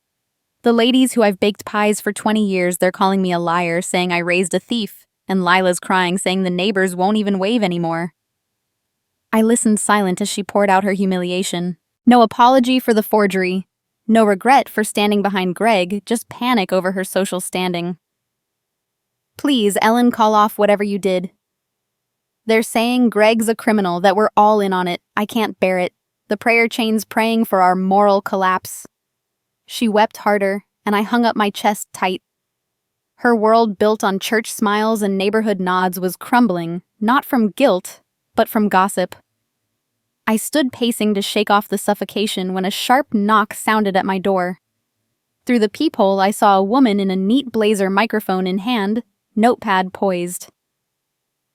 "The ladies who I've baked pies for 20 years, they're calling me a liar, saying I raised a thief, and Lila's crying, saying the neighbors won't even wave anymore." I listened silent as she poured out her humiliation. No apology for the forgery, no regret for standing behind Greg, just panic over her social standing. "Please, Ellen, call off whatever you did. They're saying Greg's a criminal, that we're all in on it. I can't bear it. The prayer chain's praying for our moral collapse." She wept harder, and I hung up my chest tight. Her world, built on church smiles and neighborhood nods, was crumbling, not from guilt, but from gossip. I stood pacing to shake off the suffocation when a sharp knock sounded at my door. Through the peephole, I saw a woman in a neat blazer, microphone in hand, notepad poised.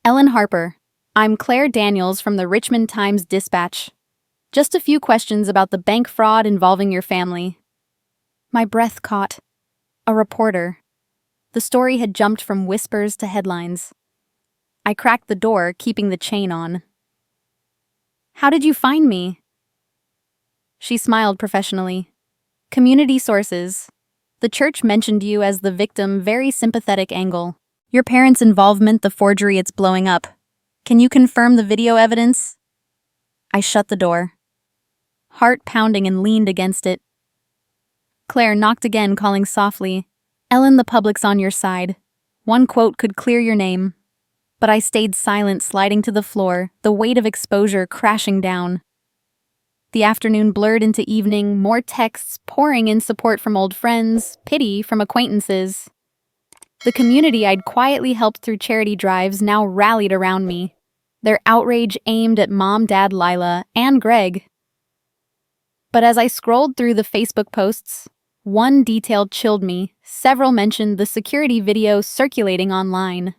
"Ellen Harper, I'm Claire Daniels from the Richmond Times-Dispatch. Just a few questions about the bank fraud involving your family." My breath caught. A reporter. The story had jumped from whispers to headlines. I cracked the door, keeping the chain on. "How did you find me?" She smiled professionally. "Community sources. The church mentioned you as the victim, very sympathetic angle. Your parents' involvement, the forgery, it's blowing up. Can you confirm the video evidence?" I shut the door, heart pounding, and leaned against it. Claire knocked again, calling softly, Ellen, the public's on your side. One quote could clear your name. But I stayed silent, sliding to the floor, the weight of exposure crashing down. The afternoon blurred into evening, more texts pouring in support from old friends, pity from acquaintances. The community I'd quietly helped through charity drives now rallied around me, their outrage aimed at Mom, Dad, Lila, and Greg. But as I scrolled through the Facebook posts, one detail chilled me. Several mentioned the security video circulating online.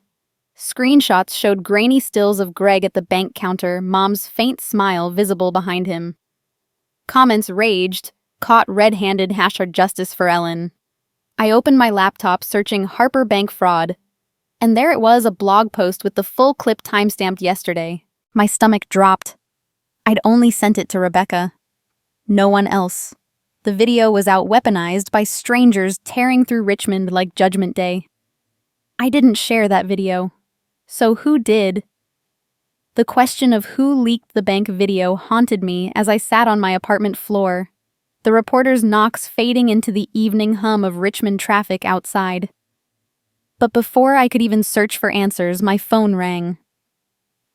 Screenshots showed grainy stills of Greg at the bank counter, Mom's faint smile visible behind him. Comments raged, caught red-handed #justice for Ellen. I opened my laptop searching Harper Bank fraud, and there it was, a blog post with the full clip timestamped yesterday. My stomach dropped. I'd only sent it to Rebecca. No one else. The video was out weaponized by strangers tearing through Richmond like Judgment Day. I didn't share that video. So who did? The question of who leaked the bank video haunted me as I sat on my apartment floor, the reporter's knocks fading into the evening hum of Richmond traffic outside. But before I could even search for answers, my phone rang.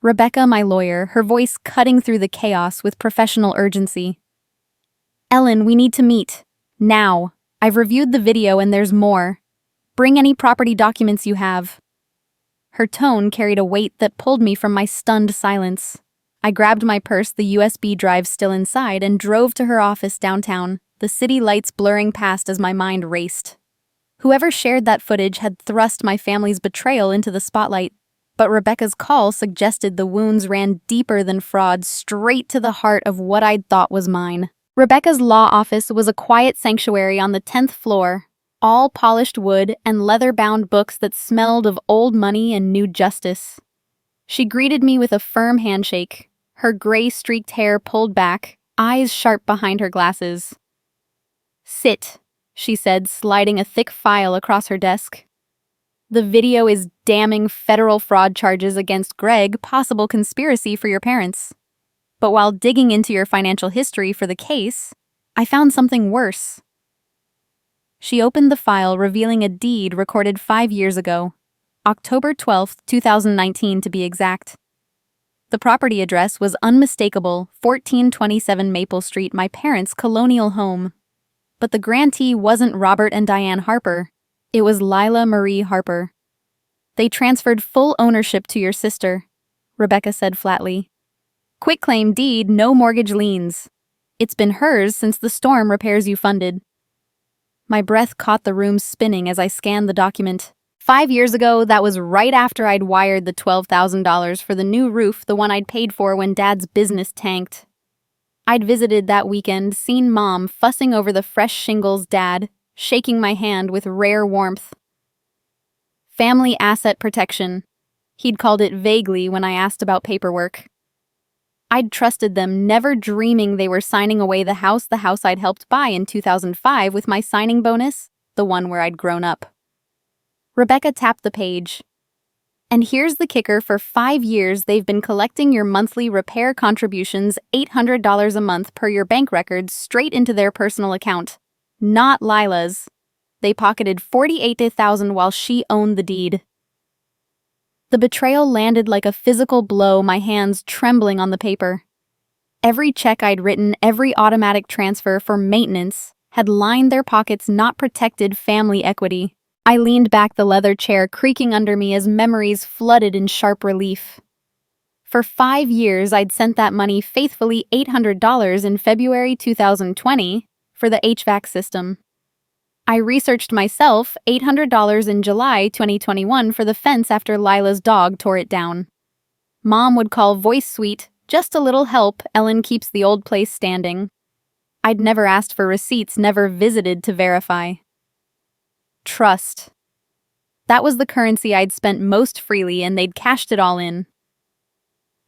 Rebecca, my lawyer, her voice cutting through the chaos with professional urgency. Ellen, we need to meet. Now. I've reviewed the video and there's more. Bring any property documents you have. Her tone carried a weight that pulled me from my stunned silence. I grabbed my purse, the USB drive still inside, and drove to her office downtown, the city lights blurring past as my mind raced. Whoever shared that footage had thrust my family's betrayal into the spotlight, but Rebecca's call suggested the wounds ran deeper than fraud, straight to the heart of what I'd thought was mine. Rebecca's law office was a quiet sanctuary on the 10th floor, all polished wood and leather-bound books that smelled of old money and new justice. She greeted me with a firm handshake, her gray-streaked hair pulled back, eyes sharp behind her glasses. Sit, she said, sliding a thick file across her desk. The video is damning federal fraud charges against Greg, possible conspiracy for your parents. But while digging into your financial history for the case, I found something worse. She opened the file, revealing a deed recorded 5 years ago, October 12, 2019 to be exact. The property address was unmistakable, 1427 Maple Street, my parents' colonial home. But the grantee wasn't Robert and Diane Harper. It was Lila Marie Harper. They transferred full ownership to your sister, Rebecca said flatly. Quitclaim deed, no mortgage liens. It's been hers since the storm repairs you funded. My breath caught the room spinning as I scanned the document. 5 years ago, that was right after I'd wired the $12,000 for the new roof, the one I'd paid for when Dad's business tanked. I'd visited that weekend, seen Mom fussing over the fresh shingles, Dad shaking my hand with rare warmth. Family asset protection. He'd called it vaguely when I asked about paperwork. I'd trusted them, never dreaming they were signing away the house I'd helped buy in 2005 with my signing bonus, the one where I'd grown up. Rebecca tapped the page. And here's the kicker, for 5 years they've been collecting your monthly repair contributions, $800 a month per your bank records, straight into their personal account. Not Lila's. They pocketed $48,000 while she owned the deed. The betrayal landed like a physical blow, my hands trembling on the paper. Every check I'd written, every automatic transfer for maintenance, had lined their pockets, not protected family equity. I leaned back, the leather chair creaking under me as memories flooded in sharp relief. For 5 years, I'd sent that money faithfully, $800 in February 2020, for the HVAC system. I researched myself, $800 in July 2021 for the fence after Lila's dog tore it down. Mom would call voice sweet, just a little help, Ellen keeps the old place standing. I'd never asked for receipts, never visited to verify. Trust. That was the currency I'd spent most freely, and they'd cashed it all in.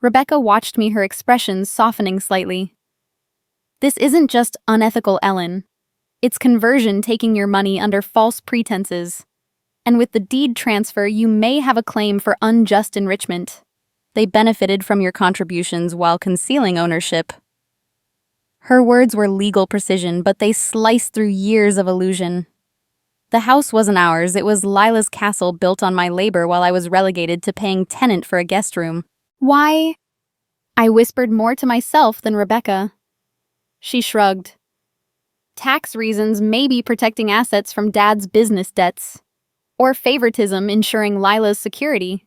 Rebecca watched me, her expression softening slightly. This isn't just unethical, Ellen. It's conversion, taking your money under false pretenses. And with the deed transfer, you may have a claim for unjust enrichment. They benefited from your contributions while concealing ownership. Her words were legal precision, but they sliced through years of illusion. The house wasn't ours, it was Lila's castle built on my labor while I was relegated to paying tenant for a guest room. Why? I whispered more to myself than Rebecca. She shrugged. Tax reasons, maybe protecting assets from Dad's business debts. Or favoritism ensuring Lila's security.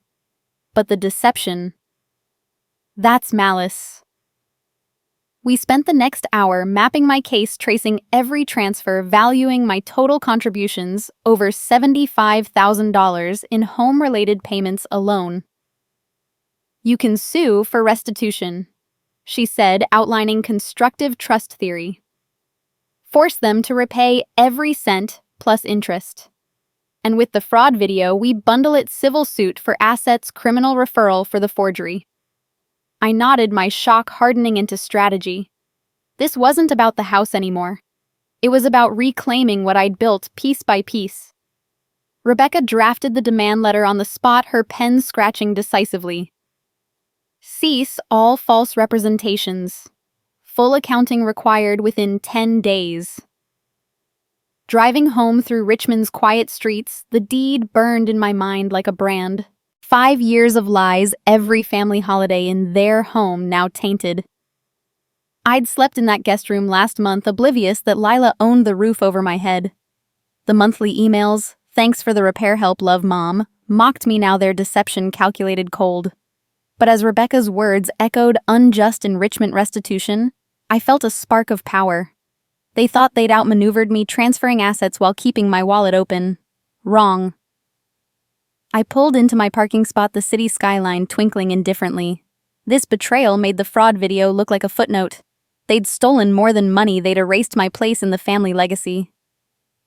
But the deception. That's malice. We spent the next hour mapping my case, tracing every transfer, valuing my total contributions, over $75,000 in home-related payments alone. You can sue for restitution, she said, outlining constructive trust theory. Force them to repay every cent plus interest. And with the fraud video, we bundle it civil suit for assets, criminal referral for the forgery. I nodded, my shock hardening into strategy. This wasn't about the house anymore. It was about reclaiming what I'd built piece by piece. Rebecca drafted the demand letter on the spot, her pen scratching decisively. Cease all false representations. Full accounting required within 10 days. Driving home through Richmond's quiet streets, the deed burned in my mind like a brand. 5 years of lies, every family holiday in their home now tainted. I'd slept in that guest room last month, oblivious that Lila owned the roof over my head. The monthly emails, thanks for the repair help, love Mom, mocked me now, their deception calculated cold. But as Rebecca's words echoed unjust enrichment restitution, I felt a spark of power. They thought they'd outmaneuvered me, transferring assets while keeping my wallet open. Wrong. I pulled into my parking spot, the city skyline twinkling indifferently. This betrayal made the fraud video look like a footnote. They'd stolen more than money, they'd erased my place in the family legacy.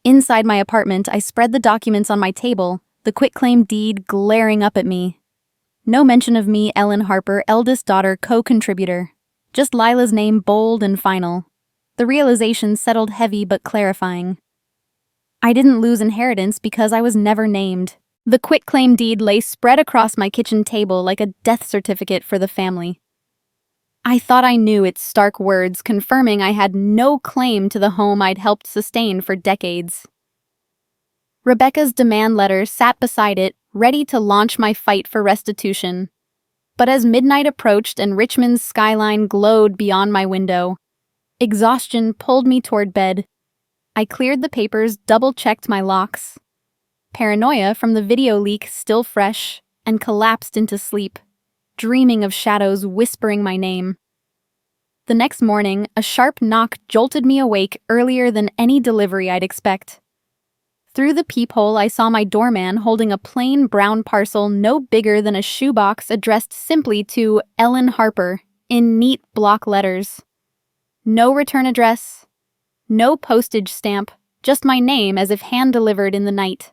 Inside my apartment, I spread the documents on my table, the quitclaim deed glaring up at me. No mention of me, Ellen Harper, eldest daughter, co-contributor. Just Lila's name, bold and final. The realization settled heavy but clarifying. I didn't lose inheritance because I was never named. The quitclaim deed lay spread across my kitchen table like a death certificate for the family. I thought I knew its stark words, confirming I had no claim to the home I'd helped sustain for decades. Rebecca's demand letter sat beside it, ready to launch my fight for restitution. But as midnight approached and Richmond's skyline glowed beyond my window, exhaustion pulled me toward bed. I cleared the papers, double-checked my locks. Paranoia from the video leak still fresh, and collapsed into sleep, dreaming of shadows whispering my name. The next morning, a sharp knock jolted me awake earlier than any delivery I'd expect. Through the peephole, I saw my doorman holding a plain brown parcel no bigger than a shoebox addressed simply to Ellen Harper in neat block letters. No return address, no postage stamp, just my name as if hand-delivered in the night.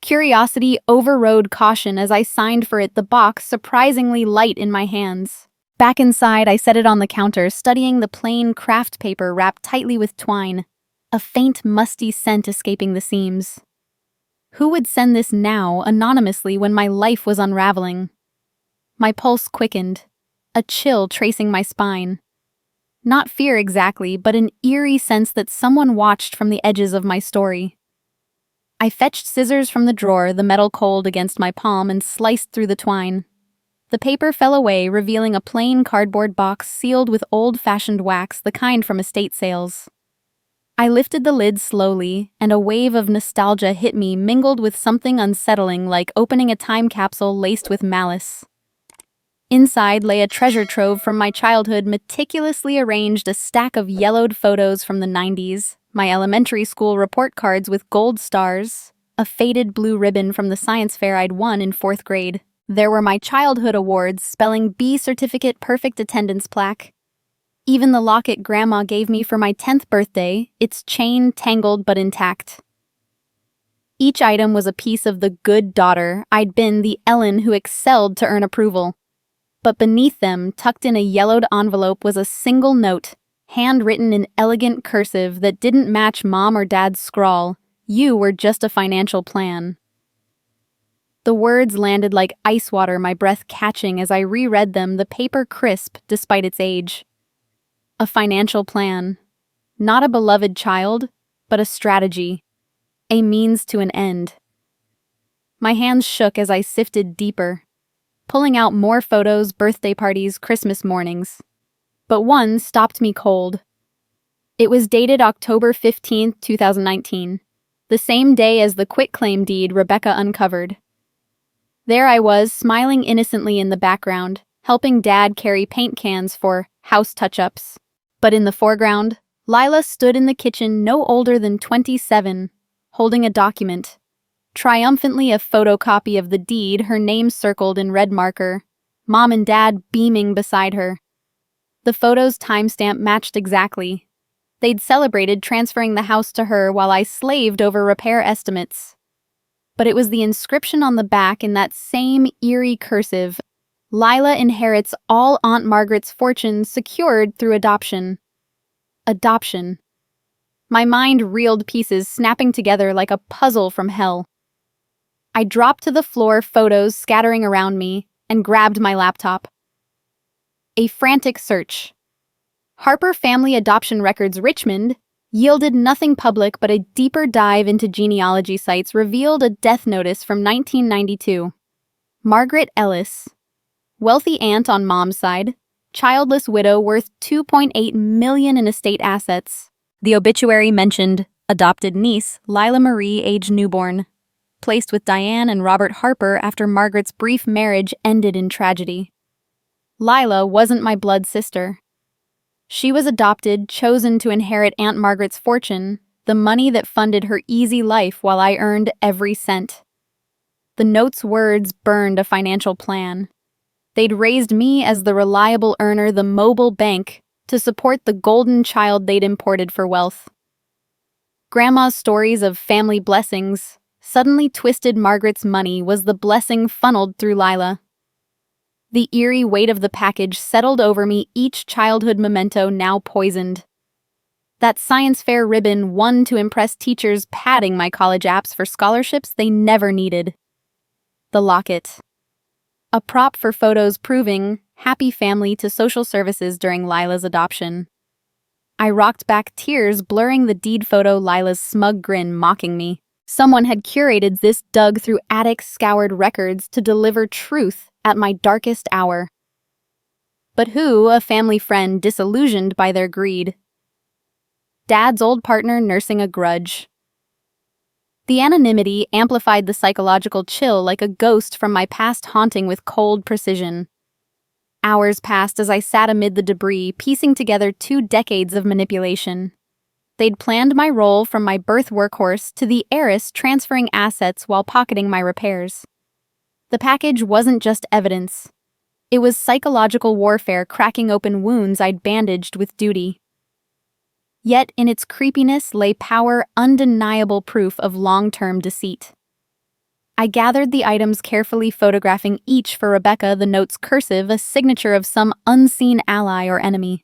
Curiosity overrode caution as I signed for it, the box surprisingly light in my hands. Back inside, I set it on the counter, studying the plain craft paper wrapped tightly with twine, a faint musty scent escaping the seams. Who would send this now, anonymously, when my life was unraveling? My pulse quickened, a chill tracing my spine. Not fear exactly, but an eerie sense that someone watched from the edges of my story. I fetched scissors from the drawer, the metal cold against my palm, and sliced through the twine. The paper fell away, revealing a plain cardboard box sealed with old-fashioned wax, the kind from estate sales. I lifted the lid slowly, and a wave of nostalgia hit me, mingled with something unsettling, like opening a time capsule laced with malice. Inside lay a treasure trove from my childhood, meticulously arranged, a stack of yellowed photos from the 90s, my elementary school report cards with gold stars, a faded blue ribbon from the science fair I'd won in 4th grade. There were my childhood awards, spelling B certificate, perfect attendance plaque. Even the locket Grandma gave me for my 10th birthday, its chain tangled but intact. Each item was a piece of the good daughter I'd been, the Ellen who excelled to earn approval. But beneath them, tucked in a yellowed envelope, was a single note, handwritten in elegant cursive that didn't match Mom or Dad's scrawl. You were just a financial plan. The words landed like ice water, my breath catching as I reread them, the paper crisp despite its age. A financial plan. Not a beloved child, but a strategy. a means to an end. My hands shook as I sifted deeper, pulling out more photos, birthday parties, Christmas mornings. But one stopped me cold. It was dated October 15th, 2019, the same day as the quitclaim deed Rebecca uncovered. There I was, smiling innocently in the background, helping Dad carry paint cans for house touch-ups. But in the foreground, Lila stood in the kitchen no older than 27, holding a document. Triumphantly a photocopy of the deed, her name circled in red marker, Mom and Dad beaming beside her. The photo's timestamp matched exactly. They'd celebrated transferring the house to her while I slaved over repair estimates. But it was the inscription on the back in that same eerie cursive, Lila inherits all Aunt Margaret's fortune secured through adoption. Adoption. My mind reeled pieces snapping together like a puzzle from hell. I dropped to the floor, photos scattering around me, and grabbed my laptop. A frantic search. Harper Family Adoption Records Richmond yielded nothing public, but a deeper dive into genealogy sites revealed a death notice from 1992. Margaret Ellis. Wealthy aunt on mom's side, childless widow worth $2.8 million in estate assets. The obituary mentioned adopted niece, Lila Marie, age newborn. Placed with Diane and Robert Harper after Margaret's brief marriage ended in tragedy. Lila wasn't my blood sister. She was adopted, chosen to inherit Aunt Margaret's fortune, the money that funded her easy life while I earned every cent. The note's words burned a financial plan. They'd raised me as the reliable earner, the mobile bank, to support the golden child they'd imported for wealth. Grandma's stories of family blessings suddenly twisted Margaret's money was the blessing funneled through Lila. The eerie weight of the package settled over me, each childhood memento now poisoned. That science fair ribbon won to impress teachers, padding my college apps for scholarships they never needed. The locket. A prop for photos proving happy family to social services during Lila's adoption. I rocked back, tears blurring the deed photo, Lila's smug grin mocking me. Someone had curated this, dug through attics, scoured records to deliver truth at my darkest hour. But who, a family friend disillusioned by their greed? Dad's old partner nursing a grudge. The anonymity amplified the psychological chill like a ghost from my past, haunting with cold precision. Hours passed as I sat amid the debris, piecing together 2 decades of manipulation. They'd planned my role from my birth workhorse to the heiress transferring assets while pocketing my repairs. The package wasn't just evidence. It was psychological warfare, cracking open wounds I'd bandaged with duty. Yet in its creepiness lay power, undeniable proof of long-term deceit. I gathered the items carefully, photographing each for Rebecca, the notes cursive, a signature of some unseen ally or enemy.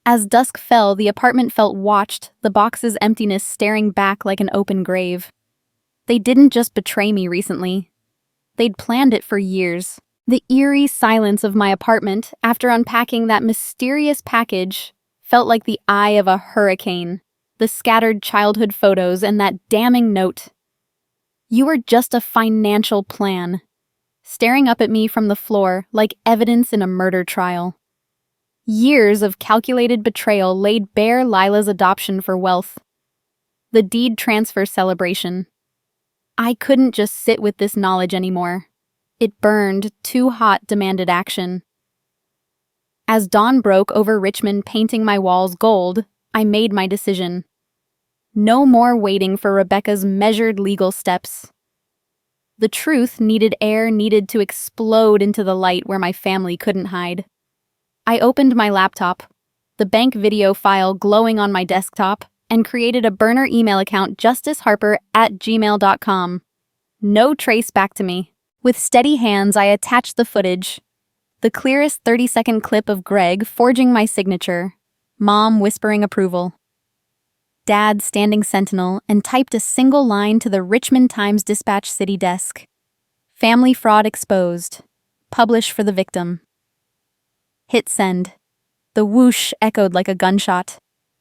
As dusk fell, the apartment felt watched, the box's emptiness staring back like an open grave. They didn't just betray me recently. They'd planned it for years. The eerie silence of my apartment, after unpacking that mysterious package, felt like the eye of a hurricane. The scattered childhood photos and that damning note. You were just a financial plan, staring up at me from the floor like evidence in a murder trial. Years of calculated betrayal laid bare Lila's adoption for wealth. The deed transfer celebration. I couldn't just sit with this knowledge anymore. It burned, too hot, demanded action. As dawn broke over Richmond, painting my walls gold, I made my decision. No more waiting for Rebecca's measured legal steps. The truth needed air, needed to explode into the light where my family couldn't hide. I opened my laptop, the bank video file glowing on my desktop, and created a burner email account, justiceharper@gmail.com. No trace back to me. With steady hands, I attached the footage. The clearest 30-second clip of Greg forging my signature, Mom whispering approval, Dad standing sentinel, and typed a single line to the Richmond Times-Dispatch city desk. Family fraud exposed. Publish for the victim. Hit send. The whoosh echoed like a gunshot.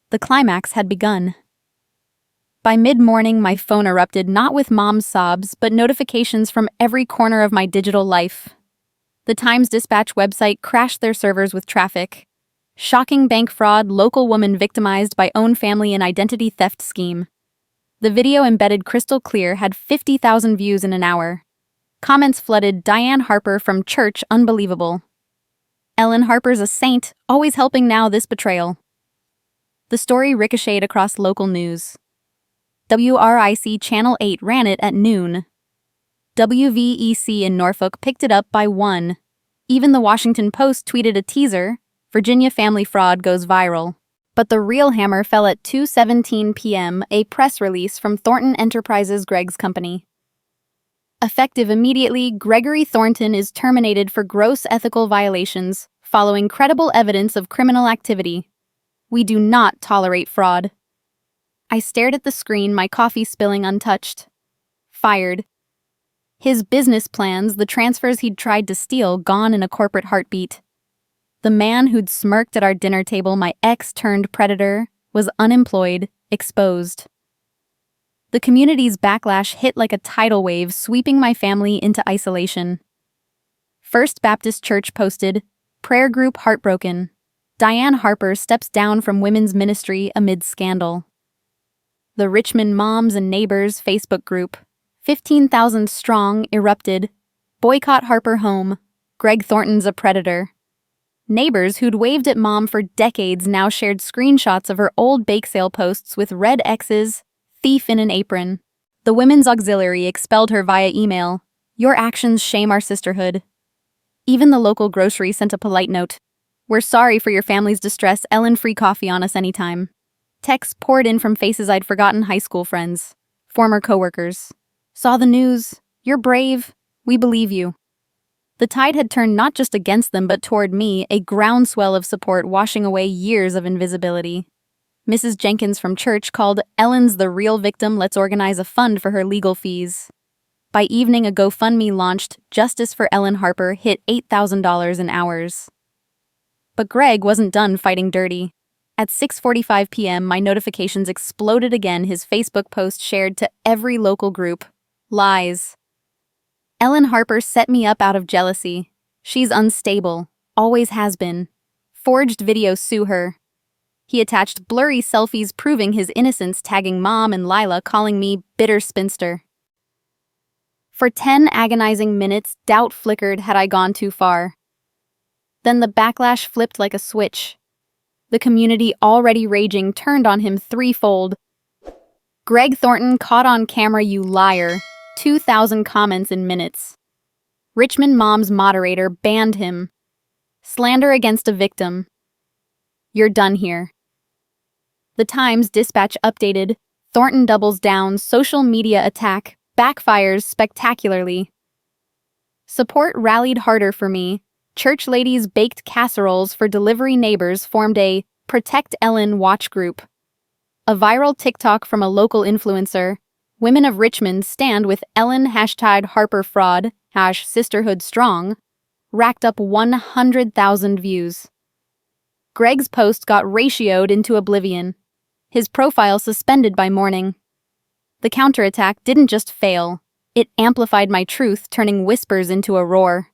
The climax had begun. By mid-morning, my phone erupted not with mom's sobs, but notifications from every corner of my digital life. The Times-Dispatch website crashed their servers with traffic. Shocking bank fraud, local woman victimized by own family in identity theft scheme. The video embedded crystal clear had 50,000 views in an hour. Comments flooded, Diane Harper from church unbelievable. Ellen Harper's a saint, always helping now this betrayal. The story ricocheted across local news. WRIC Channel 8 ran it at noon. WVEC in Norfolk picked it up by 1. Even the Washington Post tweeted a teaser, Virginia family fraud goes viral. But the real hammer fell at 2:17 p.m., a press release from Thornton Enterprises, Greg's company. Effective immediately, Gregory Thornton is terminated for gross ethical violations, following credible evidence of criminal activity. We do not tolerate fraud. I stared at the screen, my coffee spilling untouched. Fired. His business plans, the transfers he'd tried to steal, gone in a corporate heartbeat. The man who'd smirked at our dinner table, my ex-turned-predator, was unemployed, exposed. The community's backlash hit like a tidal wave, sweeping my family into isolation. First Baptist Church posted, Prayer group heartbroken. Diane Harper steps down from women's ministry amid scandal. The Richmond Moms and Neighbors Facebook group, 15,000 strong, erupted. Boycott Harper home. Greg Thornton's a predator. Neighbors who'd waved at mom for decades now shared screenshots of her old bake sale posts with red X's, thief in an apron. The Women's Auxiliary expelled her via email. Your actions shame our sisterhood. Even the local grocery sent a polite note. We're sorry for your family's distress. Ellen, free coffee on us anytime. Texts poured in from faces I'd forgotten, high school friends, former coworkers. Saw the news. You're brave. We believe you. The tide had turned not just against them but toward me, a groundswell of support washing away years of invisibility. Mrs. Jenkins from church called Ellen's the real victim. Let's organize a fund for her legal fees. By evening, a GoFundMe launched. Justice for Ellen Harper hit $8,000 in hours. But Greg wasn't done fighting dirty. At 6:45 p.m., my notifications exploded again, his Facebook post shared to every local group. Lies. Ellen Harper set me up out of jealousy. She's unstable. Always has been. Forged videos sue her. He attached blurry selfies proving his innocence, tagging Mom and Lila, calling me bitter spinster. For 10 agonizing minutes, doubt flickered had I gone too far. Then the backlash flipped like a switch. The community, already raging, turned on him threefold. Greg Thornton caught on camera, you liar. 2,000 comments in minutes. Richmond Mom's moderator banned him. Slander against a victim. You're done here. The Times-Dispatch updated, Thornton doubles down, social media attack, backfires spectacularly. Support rallied harder for me. Church ladies baked casseroles for delivery. Neighbors formed a Protect Ellen watch group. A viral TikTok from a local influencer, Women of Richmond stand with Ellen #Harper fraud, #sisterhood strong, racked up 100,000 views. Greg's post got ratioed into oblivion. His profile suspended by morning. The counterattack didn't just fail, it amplified my truth, turning whispers into a roar.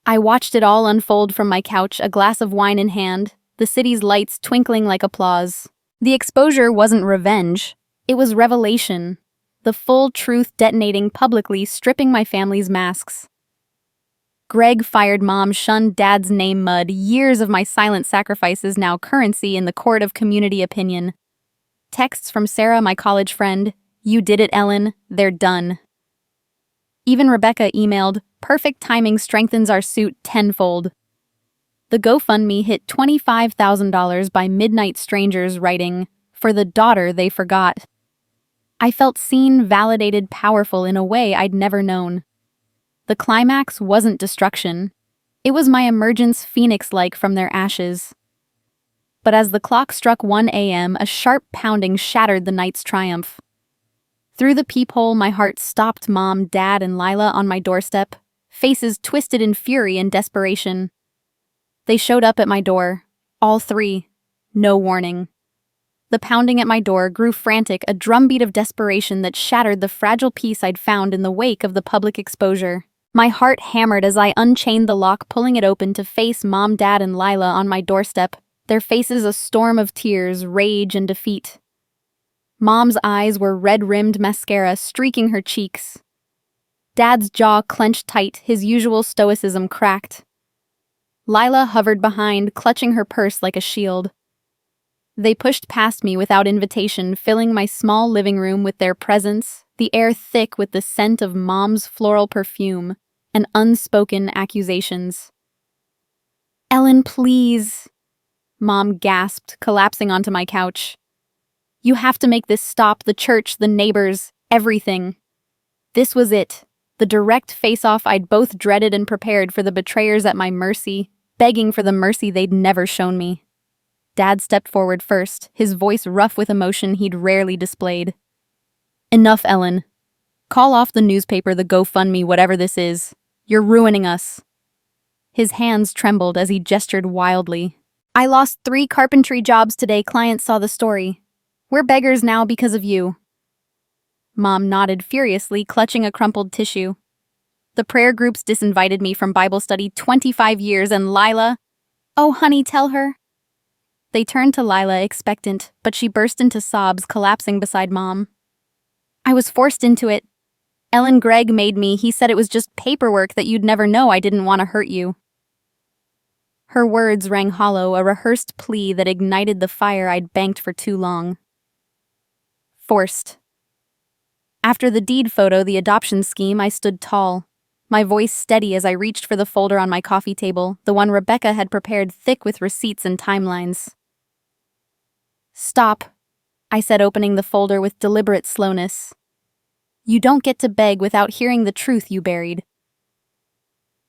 I watched it all unfold from my couch, a glass of wine in hand, the city's lights twinkling like applause. The exposure wasn't revenge, it was revelation. The full truth detonating publicly, stripping my family's masks. Greg fired Mom, shunned Dad's name mud. Years of my silent sacrifices now currency in the court of community opinion. Texts from Sarah, my college friend. You did it, Ellen. They're done. Even Rebecca emailed, perfect timing strengthens our suit tenfold. The GoFundMe hit $25,000 by midnight strangers writing, for the daughter they forgot. I felt seen, validated, powerful in a way I'd never known. The climax wasn't destruction. It was my emergence, phoenix-like from their ashes. But as the clock struck 1 a.m., a sharp pounding shattered the night's triumph. Through the peephole, my heart stopped. Mom, Dad, and Lila on my doorstep, faces twisted in fury and desperation. They showed up at my door, all three, no warning. The pounding at my door grew frantic, a drumbeat of desperation that shattered the fragile peace I'd found in the wake of the public exposure. My heart hammered as I unchained the lock, pulling it open to face Mom, Dad, and Lila on my doorstep, their faces a storm of tears, rage, and defeat. Mom's eyes were red-rimmed mascara streaking her cheeks. Dad's jaw clenched tight, his usual stoicism cracked. Lila hovered behind, clutching her purse like a shield. They pushed past me without invitation, filling my small living room with their presence, the air thick with the scent of Mom's floral perfume and unspoken accusations. "Ellen, please," Mom gasped, collapsing onto my couch. "You have to make this stop, the church, the neighbors, everything." This was it, the direct face-off I'd both dreaded and prepared for the betrayers at my mercy, begging for the mercy they'd never shown me. Dad stepped forward first, his voice rough with emotion he'd rarely displayed. "Enough, Ellen. Call off the newspaper, the GoFundMe, whatever this is. You're ruining us." His hands trembled as he gestured wildly. "I lost 3 carpentry jobs today. Clients saw the story. We're beggars now because of you." Mom nodded furiously, clutching a crumpled tissue. "The prayer groups disinvited me from Bible study 25 years, and Lila—" "Oh, honey, tell her." They turned to Lila, expectant, but she burst into sobs, collapsing beside Mom. "I was forced into it. Ellen, Greg made me. He said it was just paperwork, that you'd never know I didn't want to hurt you." Her words rang hollow, a rehearsed plea that ignited the fire I'd banked for too long. Forced. After the deed photo, the adoption scheme, I stood tall, my voice steady as I reached for the folder on my coffee table, the one Rebecca had prepared thick with receipts and timelines. "Stop," I said, opening the folder with deliberate slowness. "You don't get to beg without hearing the truth you buried."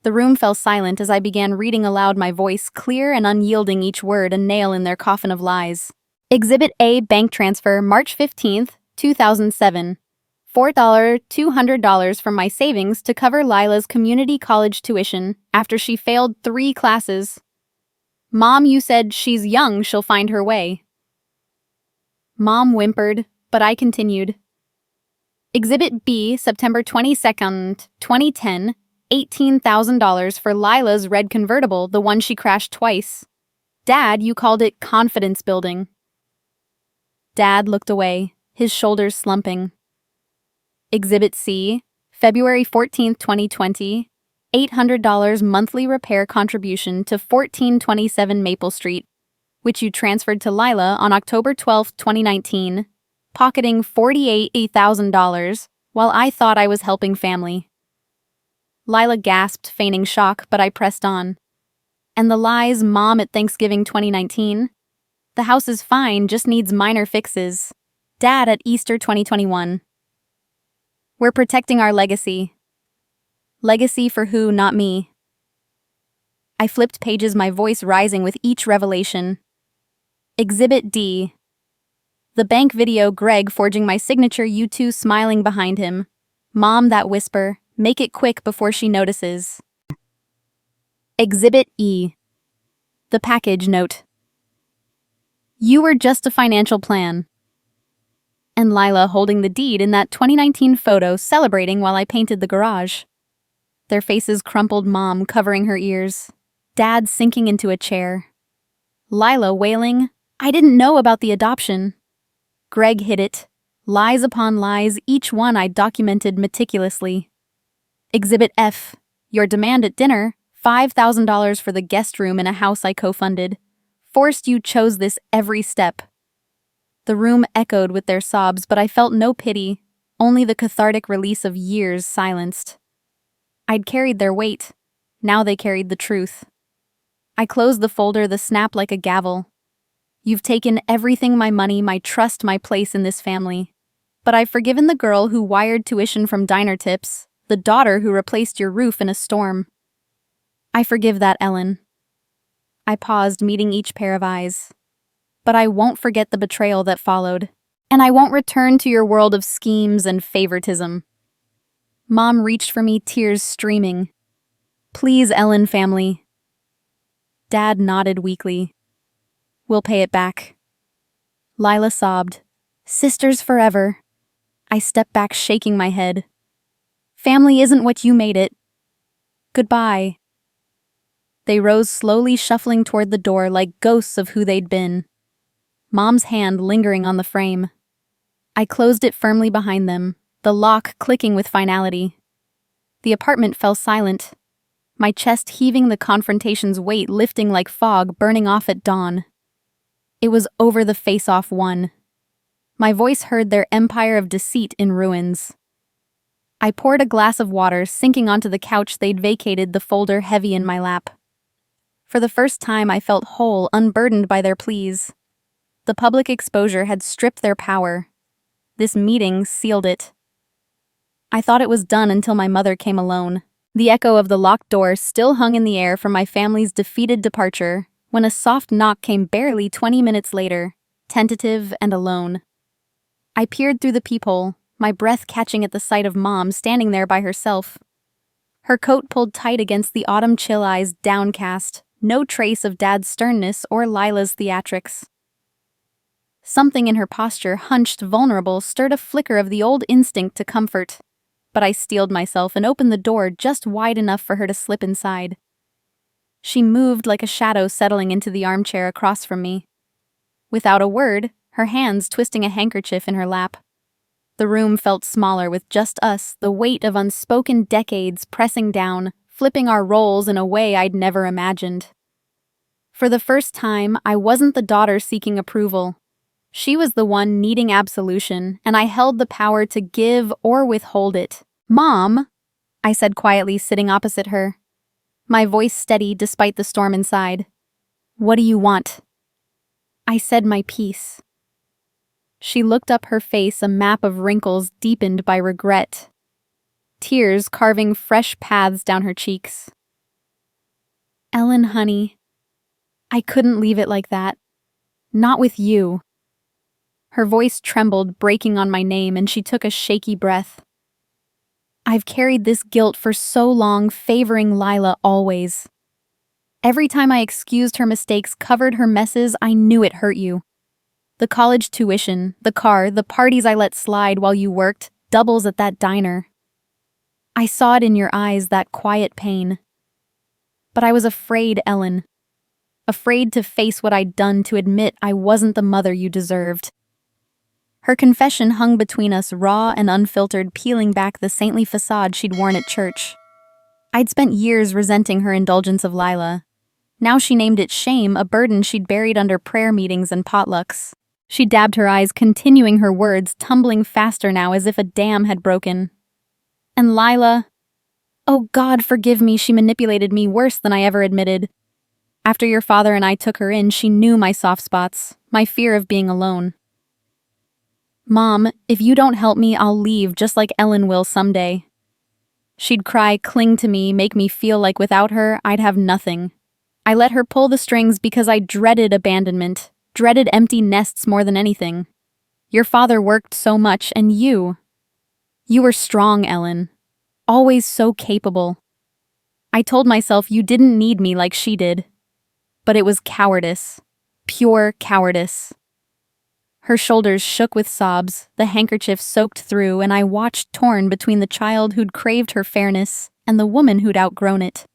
The room fell silent as I began reading aloud, my voice clear and unyielding, each word a nail in their coffin of lies. Exhibit A, bank transfer, March 15th, 2007. $4,200 from my savings to cover Lila's community college tuition after she failed 3 classes. Mom, you said she's young, she'll find her way. Mom whimpered, but I continued. Exhibit B, September 22nd, 2010, $18,000 for Lila's red convertible, the one she crashed twice. Dad, you called it confidence building. Dad looked away, his shoulders slumping. Exhibit C, February 14th, 2020, $800 monthly repair contribution to 1427 Maple Street, which you transferred to Lila on October 12th, 2019, pocketing $48,000 while I thought I was helping family. Lila gasped, feigning shock, but I pressed on. And the lies, Mom, at Thanksgiving 2019? The house is fine, just needs minor fixes. Dad, at Easter 2021. We're protecting our legacy. Legacy for who, not me. I flipped pages, my voice rising with each revelation. Exhibit D. The bank video, Greg forging my signature, you two smiling behind him. Mom, that whisper, make it quick before she notices. Exhibit E. The package note. You were just a financial plan. And Lila holding the deed in that 2019 photo, celebrating while I painted the garage. Their faces crumpled, Mom covering her ears. Dad sinking into a chair. Lila wailing, I didn't know about the adoption. Greg hid it. Lies upon lies, each one I documented meticulously. Exhibit F. Your demand at dinner, $5,000 for the guest room in a house I co-funded. Forced you chose this every step. The room echoed with their sobs, but I felt no pity, only the cathartic release of years silenced. I'd carried their weight. Now they carried the truth. I closed the folder, the snap like a gavel. You've taken everything, my money, my trust, my place in this family. But I've forgiven the girl who wired tuition from diner tips, the daughter who replaced your roof in a storm. I forgive that, Ellen. I paused, meeting each pair of eyes. But I won't forget the betrayal that followed, and I won't return to your world of schemes and favoritism. Mom reached for me, tears streaming. Please, Ellen family. Dad nodded weakly. We'll pay it back. Lila sobbed. Sisters forever. I stepped back, shaking my head. Family isn't what you made it. Goodbye. They rose slowly, shuffling toward the door like ghosts of who they'd been. Mom's hand lingering on the frame. I closed it firmly behind them, the lock clicking with finality. The apartment fell silent, my chest heaving, the confrontation's weight lifting like fog burning off at dawn. It was over, the face-off won. My voice heard their empire of deceit in ruins. I poured a glass of water, sinking onto the couch they'd vacated, the folder heavy in my lap. For the first time, I felt whole, unburdened by their pleas. The public exposure had stripped their power. This meeting sealed it. I thought it was done until my mother came alone. The echo of the locked door still hung in the air from my family's defeated departure, when a soft knock came barely 20 minutes later, tentative and alone. I peered through the peephole, my breath catching at the sight of Mom standing there by herself. Her coat pulled tight against the autumn chill, eyes downcast, no trace of Dad's sternness or Lila's theatrics. Something in her posture, hunched, vulnerable, stirred a flicker of the old instinct to comfort. But I steeled myself and opened the door just wide enough for her to slip inside. She moved like a shadow, settling into the armchair across from me. Without a word, her hands twisting a handkerchief in her lap. The room felt smaller with just us, the weight of unspoken decades pressing down, flipping our roles in a way I'd never imagined. For the first time, I wasn't the daughter seeking approval. She was the one needing absolution, and I held the power to give or withhold it. Mom, I said quietly, sitting opposite her. My voice steady despite the storm inside. What do you want? I said my piece. She looked up, her face a map of wrinkles deepened by regret. Tears carving fresh paths down her cheeks. Ellen, honey, I couldn't leave it like that. Not with you. Her voice trembled, breaking on my name, and she took a shaky breath. I've carried this guilt for so long, favoring Lila always. Every time I excused her mistakes, covered her messes, I knew it hurt you. The college tuition, the car, the parties I let slide while you worked, doubles at that diner. I saw it in your eyes, that quiet pain. But I was afraid, Ellen. Afraid to face what I'd done, to admit I wasn't the mother you deserved. Her confession hung between us, raw and unfiltered, peeling back the saintly facade she'd worn at church. I'd spent years resenting her indulgence of Lila. Now she named it shame, a burden she'd buried under prayer meetings and potlucks. She dabbed her eyes, continuing her words, tumbling faster now as if a dam had broken. And Lila, oh God, forgive me, she manipulated me worse than I ever admitted. After your father and I took her in, she knew my soft spots, my fear of being alone. Mom, if you don't help me, I'll leave, just like Ellen will someday. She'd cry, cling to me, make me feel like without her, I'd have nothing. I let her pull the strings because I dreaded abandonment, dreaded empty nests more than anything. Your father worked so much, and you were strong, Ellen. Always so capable. I told myself you didn't need me like she did. But it was cowardice. Pure cowardice. Her shoulders shook with sobs, the handkerchief soaked through, and I watched, torn between the child who'd craved her fairness and the woman who'd outgrown it.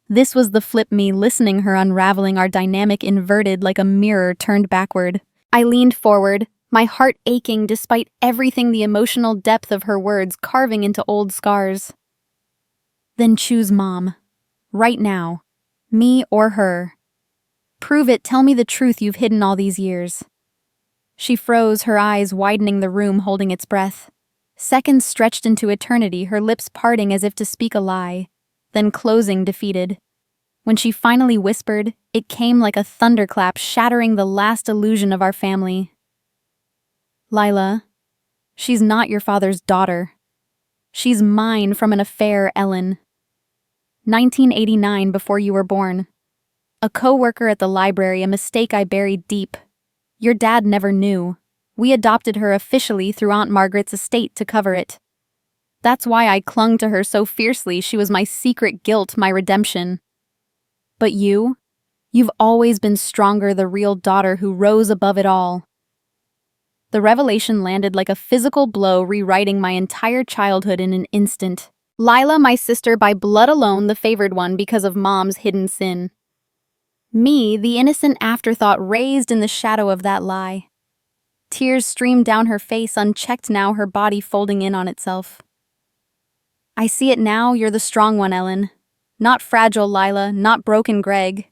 This was the flip me, listening her unraveling, our dynamic inverted like a mirror turned backward. I leaned forward, my heart aching despite everything, the emotional depth of her words carving into old scars. Then choose, Mom. Right now. Me or her. Prove it, tell me the truth you've hidden all these years. She froze, her eyes widening the room, holding its breath. Seconds stretched into eternity, her lips parting as if to speak a lie, then closing, defeated. When she finally whispered, it came like a thunderclap, shattering the last illusion of our family. Lila, she's not your father's daughter. She's mine from an affair, Ellen. 1989, before you were born. A co-worker at the library, a mistake I buried deep. Your dad never knew. We adopted her officially through Aunt Margaret's estate to cover it. That's why I clung to her so fiercely. She was my secret guilt, my redemption. But you've always been stronger, the real daughter who rose above it all. The revelation landed like a physical blow, rewriting my entire childhood in an instant. Lila, my sister by blood alone, the favored one because of Mom's hidden sin. Me, the innocent afterthought raised in the shadow of that lie. Tears streamed down her face, unchecked now, her body folding in on itself. I see it now, you're the strong one, Ellen. Not fragile Lila, not broken Greg.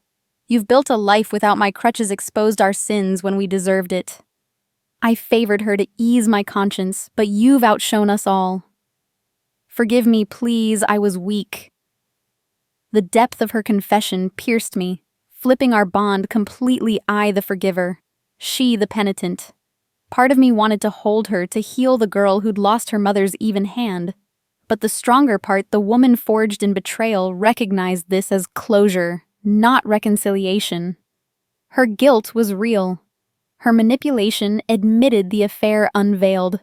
You've built a life without my crutches, exposed our sins when we deserved it. I favored her to ease my conscience, but you've outshone us all. Forgive me, please, I was weak. The depth of her confession pierced me, flipping our bond completely. I the forgiver, she the penitent. Part of me wanted to hold her, to heal the girl who'd lost her mother's even hand. But the stronger part, the woman forged in betrayal, recognized this as closure, not reconciliation. Her guilt was real. Her manipulation admitted the affair unveiled.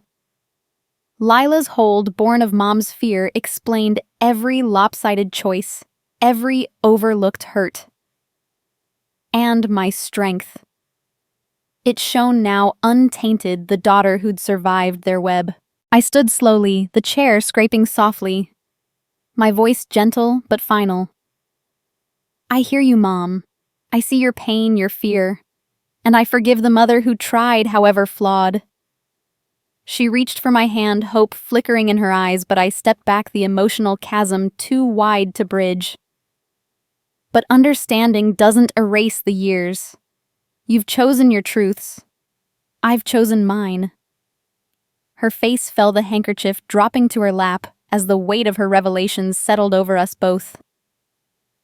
Lila's hold, born of Mom's fear, explained every lopsided choice, every overlooked hurt. And my strength. It shone now untainted, the daughter who'd survived their web. I stood slowly, the chair scraping softly, my voice gentle but final. I hear you, Mom. I see your pain, your fear, and I forgive the mother who tried, however flawed. She reached for my hand, hope flickering in her eyes, but I stepped back, the emotional chasm too wide to bridge. But understanding doesn't erase the years. You've chosen your truths. I've chosen mine. Her face fell, the handkerchief dropping to her lap as the weight of her revelations settled over us both.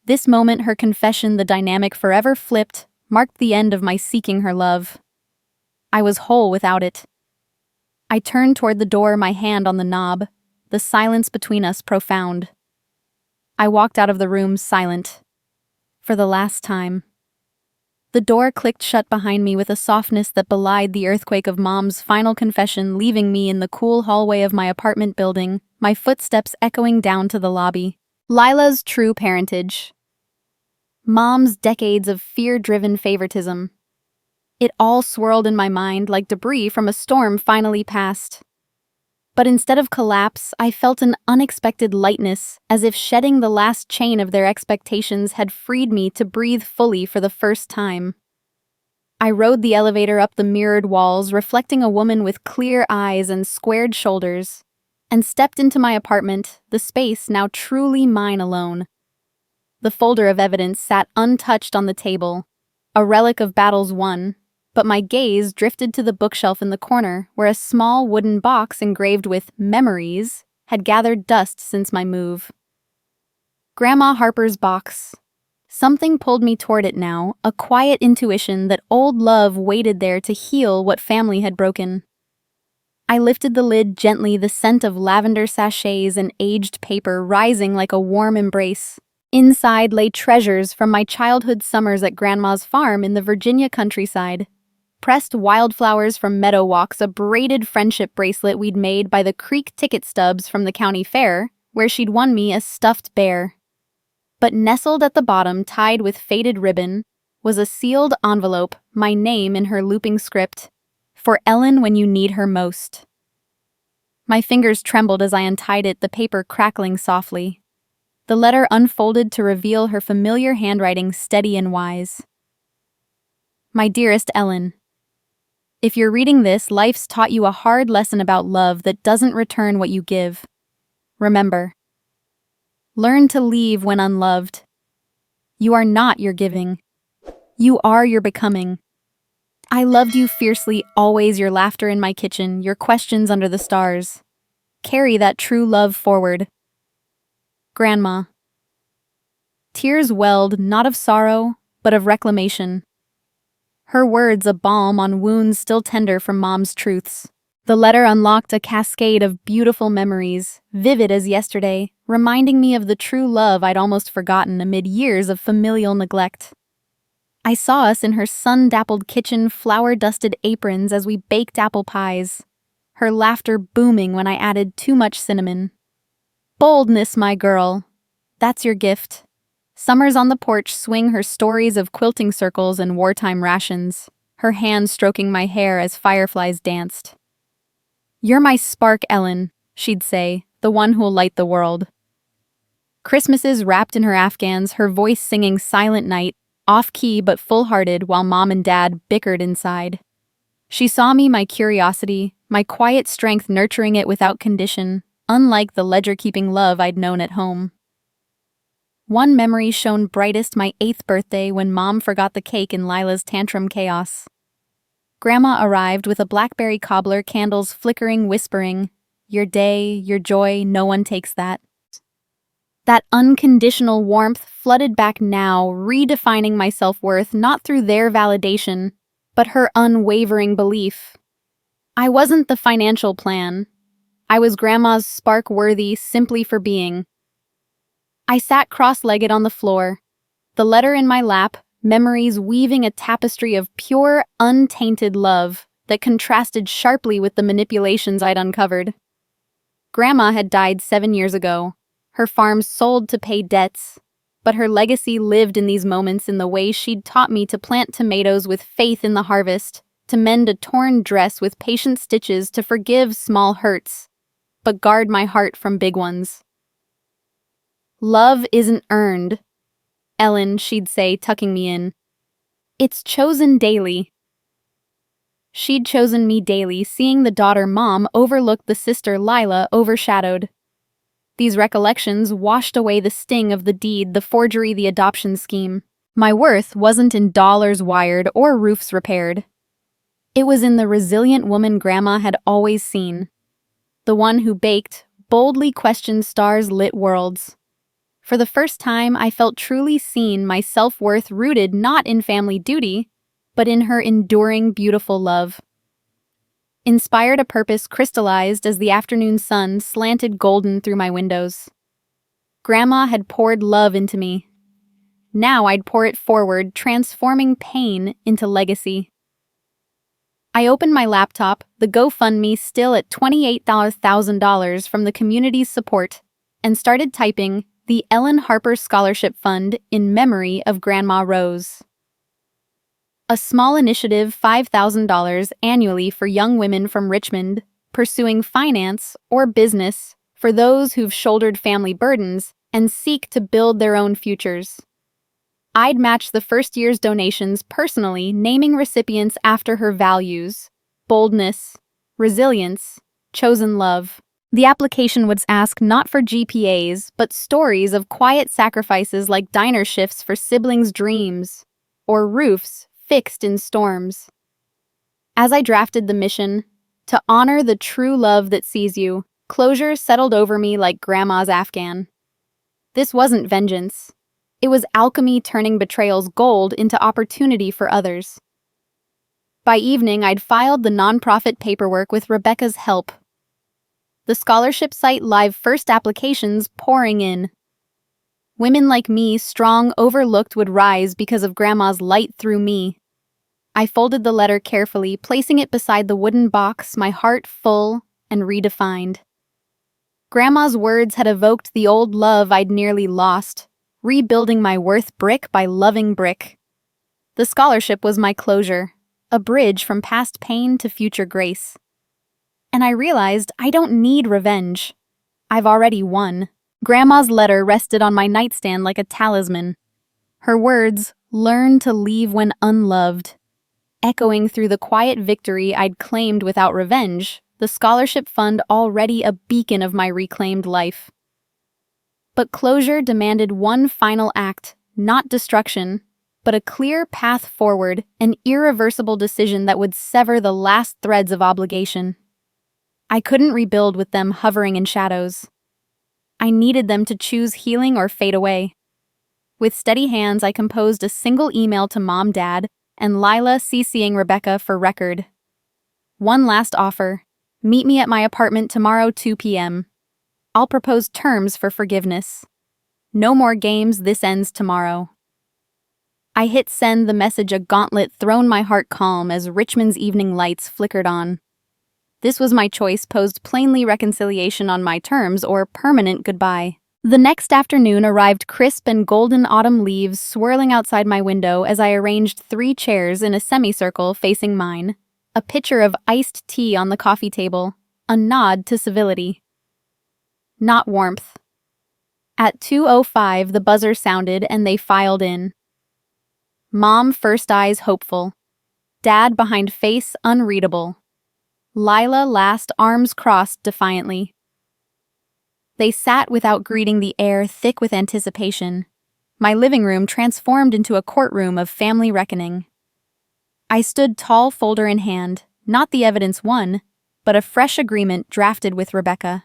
This moment, her confession, the dynamic forever flipped, marked the end of my seeking her love. I was whole without it. I turned toward the door, my hand on the knob, the silence between us profound. I walked out of the room silent. For the last time. The door clicked shut behind me with a softness that belied the earthquake of Mom's final confession, leaving me in the cool hallway of my apartment building, my footsteps echoing down to the lobby. Lila's true parentage. Mom's decades of fear-driven favoritism. It all swirled in my mind like debris from a storm finally passed. But instead of collapse, I felt an unexpected lightness, as if shedding the last chain of their expectations had freed me to breathe fully for the first time. I rode the elevator up the mirrored walls, reflecting a woman with clear eyes and squared shoulders, and stepped into my apartment, the space now truly mine alone. The folder of evidence sat untouched on the table, a relic of battles won, but my gaze drifted to the bookshelf in the corner, where a small wooden box engraved with "Memories" had gathered dust since my move. Grandma Harper's box. Something pulled me toward it now, a quiet intuition that old love waited there to heal what family had broken. I lifted the lid gently, the scent of lavender sachets and aged paper rising like a warm embrace. Inside lay treasures from my childhood summers at Grandma's farm in the Virginia countryside. Pressed wildflowers from meadow walks, a braided friendship bracelet we'd made by the creek ticket stubs from the county fair, where she'd won me a stuffed bear. But nestled at the bottom, tied with faded ribbon, was a sealed envelope, my name in her looping script. For Ellen when you need her most. My fingers trembled as I untied it, the paper crackling softly. The letter unfolded to reveal her familiar handwriting, steady and wise. My dearest Ellen, if you're reading this, life's taught you a hard lesson about love that doesn't return what you give. Remember, learn to leave when unloved. You are not your giving. You are your becoming. I loved you fiercely, always, your laughter in my kitchen, your questions under the stars. Carry that true love forward. Grandma. Tears welled, not of sorrow, but of reclamation. Her words a balm on wounds still tender from Mom's truths. The letter unlocked a cascade of beautiful memories, vivid as yesterday, reminding me of the true love I'd almost forgotten amid years of familial neglect. I saw us in her sun-dappled kitchen, flour-dusted aprons as we baked apple pies, her laughter booming when I added too much cinnamon. Boldness, my girl. That's your gift. Summers on the porch swing her stories of quilting circles and wartime rations, her hand stroking my hair as fireflies danced. "You're my spark, Ellen," she'd say, "the one who'll light the world." Christmases wrapped in her Afghans, her voice singing Silent Night, off-key but full-hearted while Mom and Dad bickered inside. She saw me, my curiosity, my quiet strength nurturing it without condition, unlike the ledger-keeping love I'd known at home. One memory shone brightest my 8th birthday when Mom forgot the cake in Lila's tantrum chaos. Grandma arrived with a blackberry cobbler, candles flickering, whispering, "Your day, your joy, no one takes that." That unconditional warmth flooded back now, redefining my self-worth not through their validation, but her unwavering belief. I wasn't the financial plan. I was Grandma's spark worthy simply for being. I sat cross-legged on the floor, the letter in my lap, memories weaving a tapestry of pure, untainted love that contrasted sharply with the manipulations I'd uncovered. Grandma had died 7 years ago, her farm sold to pay debts, but her legacy lived in these moments in the way she'd taught me to plant tomatoes with faith in the harvest, to mend a torn dress with patient stitches, to forgive small hurts, but guard my heart from big ones. "Love isn't earned," Ellen, she'd say, tucking me in. "It's chosen daily." She'd chosen me daily, seeing the daughter Mom overlook the sister Lila overshadowed. These recollections washed away the sting of the deed, the forgery, the adoption scheme. My worth wasn't in dollars wired or roofs repaired. It was in the resilient woman Grandma had always seen. The one who baked, boldly questioned stars-lit worlds. For the first time, I felt truly seen, my self-worth rooted not in family duty, but in her enduring, beautiful love. Inspired, a purpose crystallized as the afternoon sun slanted golden through my windows. Grandma had poured love into me. Now I'd pour it forward, transforming pain into legacy. I opened my laptop, the GoFundMe still at $28,000 from the community's support, and started typing the Ellen Harper Scholarship Fund in memory of Grandma Rose. A small initiative, $5,000 annually for young women from Richmond, pursuing finance or business for those who've shouldered family burdens and seek to build their own futures. I'd match the first year's donations personally, naming recipients after her values: boldness, resilience, chosen love. The application would ask not for GPAs, but stories of quiet sacrifices like diner shifts for siblings' dreams, or roofs fixed in storms. As I drafted the mission, to honor the true love that sees you, closure settled over me like Grandma's Afghan. This wasn't vengeance. It was alchemy turning betrayal's gold into opportunity for others. By evening, I'd filed the nonprofit paperwork with Rebecca's help. The scholarship site live first applications pouring in. Women like me, strong, overlooked, would rise because of Grandma's light through me. I folded the letter carefully, placing it beside the wooden box, my heart full and redefined. Grandma's words had evoked the old love I'd nearly lost, rebuilding my worth brick by loving brick. The scholarship was my closure, a bridge from past pain to future grace. And I realized I don't need revenge. I've already won. Grandma's letter rested on my nightstand like a talisman. Her words, "Learn to leave when unloved," echoing through the quiet victory I'd claimed without revenge, the scholarship fund already a beacon of my reclaimed life. But closure demanded one final act, not destruction, but a clear path forward, an irreversible decision that would sever the last threads of obligation. I couldn't rebuild with them hovering in shadows. I needed them to choose healing or fade away. With steady hands, I composed a single email to Mom, Dad, and Lila, CCing Rebecca for record. One last offer: meet me at my apartment tomorrow 2 p.m. I'll propose terms for forgiveness. No more games, this ends tomorrow. I hit send, the message a gauntlet thrown, my heart calm as Richmond's evening lights flickered on. This was my choice, posed plainly: reconciliation on my terms or permanent goodbye. The next afternoon arrived crisp and golden autumn leaves swirling outside my window as I arranged 3 chairs in a semicircle facing mine, a pitcher of iced tea on the coffee table, a nod to civility. Not warmth. At 2:05, the buzzer sounded and they filed in. Mom first eyes hopeful. Dad behind face unreadable. Lila last arms crossed defiantly. They sat without greeting, the air thick with anticipation. My living room transformed into a courtroom of family reckoning. I stood tall, folder in hand, not the evidence won, but a fresh agreement drafted with Rebecca.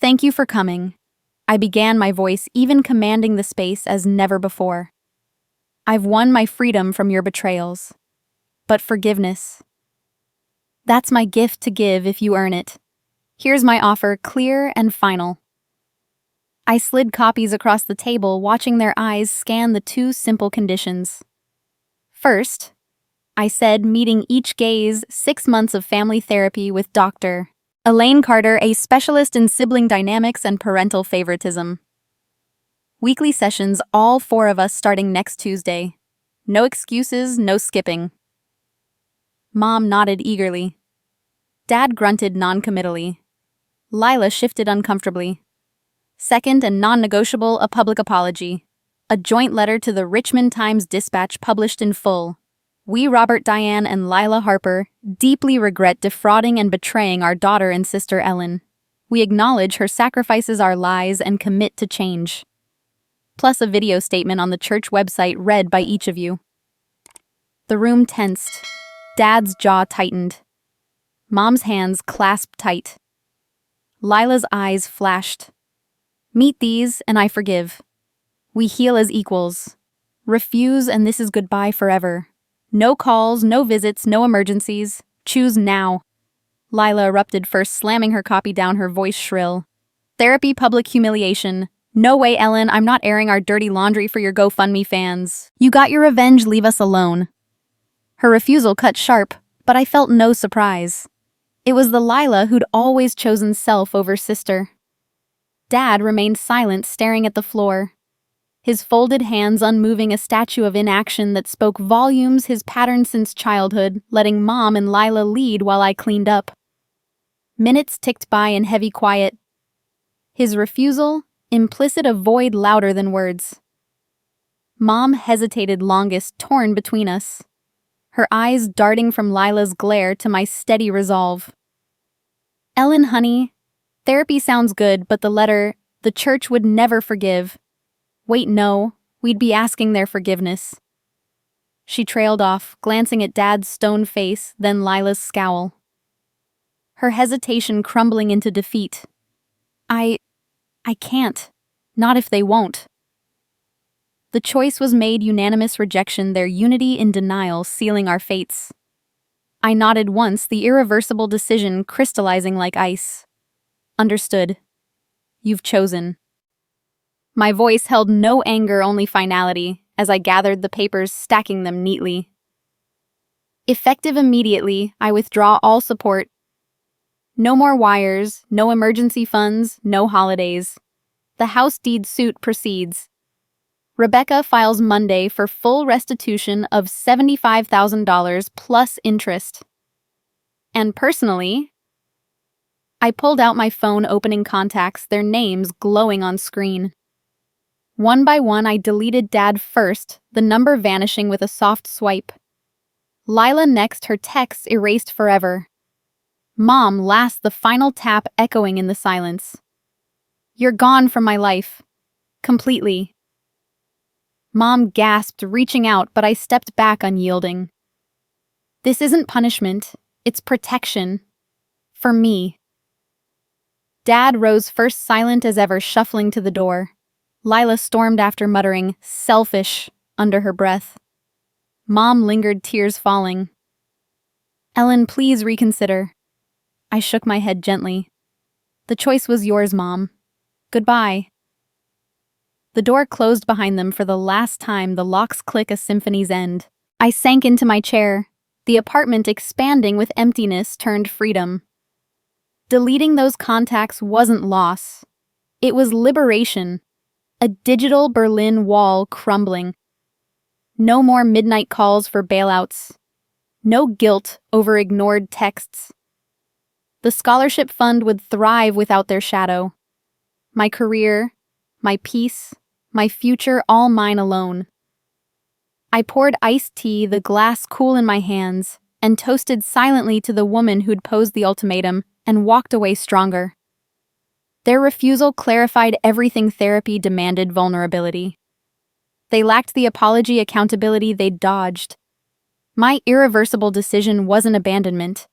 Thank you for coming. I began, my voice even commanding the space as never before. I've won my freedom from your betrayals. But forgiveness. That's my gift to give if you earn it. Here's my offer, clear and final. I slid copies across the table, watching their eyes scan the 2 simple conditions. First, I said, meeting each gaze, 6 months of family therapy with Dr. Elaine Carter, a specialist in sibling dynamics and parental favoritism. Weekly sessions, all 4 of us starting next Tuesday. No excuses, no skipping. Mom nodded eagerly. Dad grunted non-committally. Lila shifted uncomfortably. Second and non-negotiable, a public apology. A joint letter to the Richmond Times-Dispatch published in full. We, Robert, Diane, and Lila Harper, deeply regret defrauding and betraying our daughter and sister Ellen. We acknowledge her sacrifices, our lies, and commit to change. Plus a video statement on the church website read by each of you. The room tensed. Dad's jaw tightened. Mom's hands clasped tight. Lila's eyes flashed. Meet these, and I forgive. We heal as equals. Refuse, and this is goodbye forever. No calls, no visits, no emergencies. Choose now. Lila erupted first, slamming her copy down, her voice shrill. Therapy, public humiliation. No way, Ellen, I'm not airing our dirty laundry for your GoFundMe fans. You got your revenge, leave us alone. Her refusal cut sharp, but I felt no surprise. It was the Lila who'd always chosen self over sister. Dad remained silent, staring at the floor. His folded hands unmoving, a statue of inaction that spoke volumes, his pattern since childhood, letting Mom and Lila lead while I cleaned up. Minutes ticked by in heavy quiet. His refusal, implicit, a void louder than words. Mom hesitated longest, torn between us. Her eyes darting from Lila's glare to my steady resolve. Ellen, honey, therapy sounds good, but the letter, the church would never forgive. Wait, no, we'd be asking their forgiveness. She trailed off, glancing at Dad's stone face, then Lila's scowl. Her hesitation crumbling into defeat. I can't. Not if they won't. The choice was made, unanimous rejection, their unity in denial sealing our fates. I nodded once, the irreversible decision crystallizing like ice. Understood. You've chosen. My voice held no anger, only finality, as I gathered the papers, stacking them neatly. Effective immediately, I withdraw all support. No more wires, no emergency funds, no holidays. The house deed suit proceeds. Rebecca files Monday for full restitution of $75,000 plus interest. And personally, I pulled out my phone, opening contacts, their names glowing on screen. One by one, I deleted Dad first, the number vanishing with a soft swipe. Lila next, her texts erased forever. Mom last, the final tap echoing in the silence. You're gone from my life. Completely. Mom gasped, reaching out, but I stepped back, unyielding. This isn't punishment, it's protection. For me. Dad rose first, silent as ever, shuffling to the door. Lila stormed after, muttering, selfish, under her breath. Mom lingered, tears falling. Ellen, please reconsider. I shook my head gently. The choice was yours, Mom. Goodbye. The door closed behind them for the last time, the locks click, a symphony's end. I sank into my chair. The apartment, expanding with emptiness, turned freedom. Deleting those contacts wasn't loss. It was liberation, a digital Berlin Wall crumbling. No more midnight calls for bailouts. No guilt over ignored texts. The scholarship fund would thrive without their shadow. My career, my peace, my future all mine alone. I poured iced tea, the glass cool in my hands, and toasted silently to the woman who'd posed the ultimatum and walked away stronger. Their refusal clarified everything therapy demanded: vulnerability. They lacked the apology accountability they'd dodged. My irreversible decision wasn't abandonment.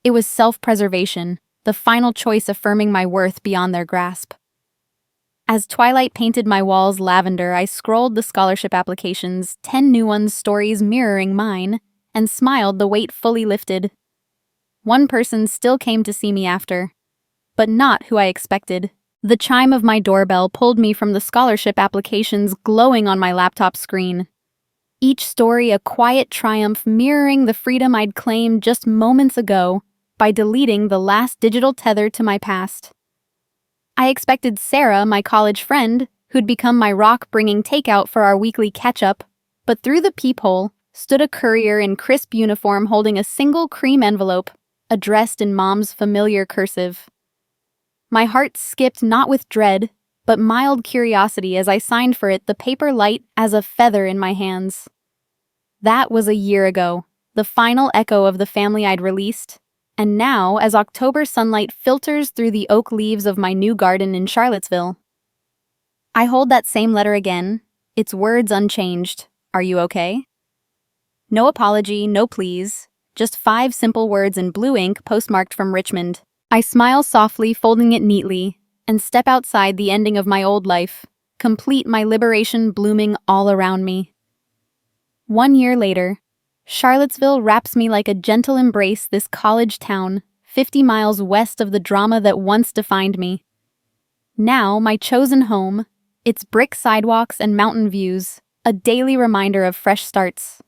It was self-preservation, the final choice affirming my worth beyond their grasp. As twilight painted my walls lavender, I scrolled the scholarship applications, 10 new ones, stories mirroring mine, and smiled, the weight fully lifted. One person still came to see me after, but not who I expected. The chime of my doorbell pulled me from the scholarship applications glowing on my laptop screen. Each story a quiet triumph, mirroring the freedom I'd claimed just moments ago by deleting the last digital tether to my past. I expected Sarah, my college friend, who'd become my rock, bringing takeout for our weekly catch-up, but through the peephole stood a courier in crisp uniform holding a single cream envelope, addressed in Mom's familiar cursive. My heart skipped, not with dread, but mild curiosity as I signed for it, the paper light as a feather in my hands. That was a year ago, the final echo of the family I'd released. And now, as October sunlight filters through the oak leaves of my new garden in Charlottesville, I hold that same letter again, its words unchanged. Are you okay? No apology, no please, just 5 simple words in blue ink postmarked from Richmond. I smile softly, folding it neatly, and step outside the ending of my old life, complete, my liberation blooming all around me. 1 year later, Charlottesville wraps me like a gentle embrace, this college town, 50 miles west of the drama that once defined me. Now, my chosen home, its brick sidewalks and mountain views, a daily reminder of fresh starts.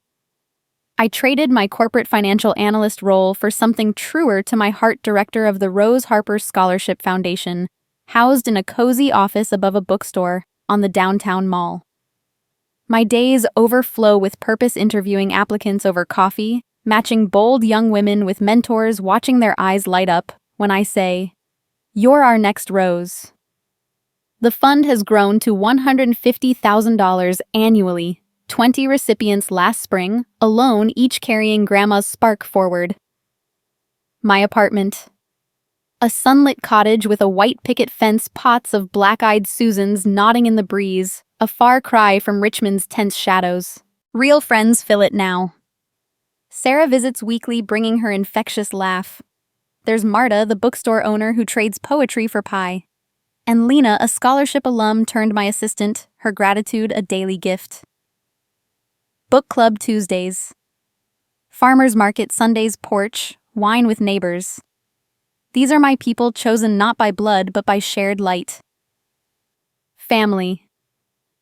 I traded my corporate financial analyst role for something truer to my heart: director of the Rose Harper Scholarship Foundation, housed in a cozy office above a bookstore on the downtown mall. My days overflow with purpose, interviewing applicants over coffee, matching bold young women with mentors, watching their eyes light up when I say, "You're our next Rose." The fund has grown to $150,000 annually, 20 recipients last spring, alone, each carrying Grandma's spark forward. My apartment. A sunlit cottage with a white picket fence, pots of black-eyed Susans nodding in the breeze, a far cry from Richmond's tense shadows. Real friends fill it now. Sarah visits weekly, bringing her infectious laugh. There's Marta, the bookstore owner who trades poetry for pie. And Lena, a scholarship alum turned my assistant, her gratitude a daily gift. Book club Tuesdays. Farmers market Sundays, porch, wine with neighbors. These are my people, chosen not by blood but by shared light. Family.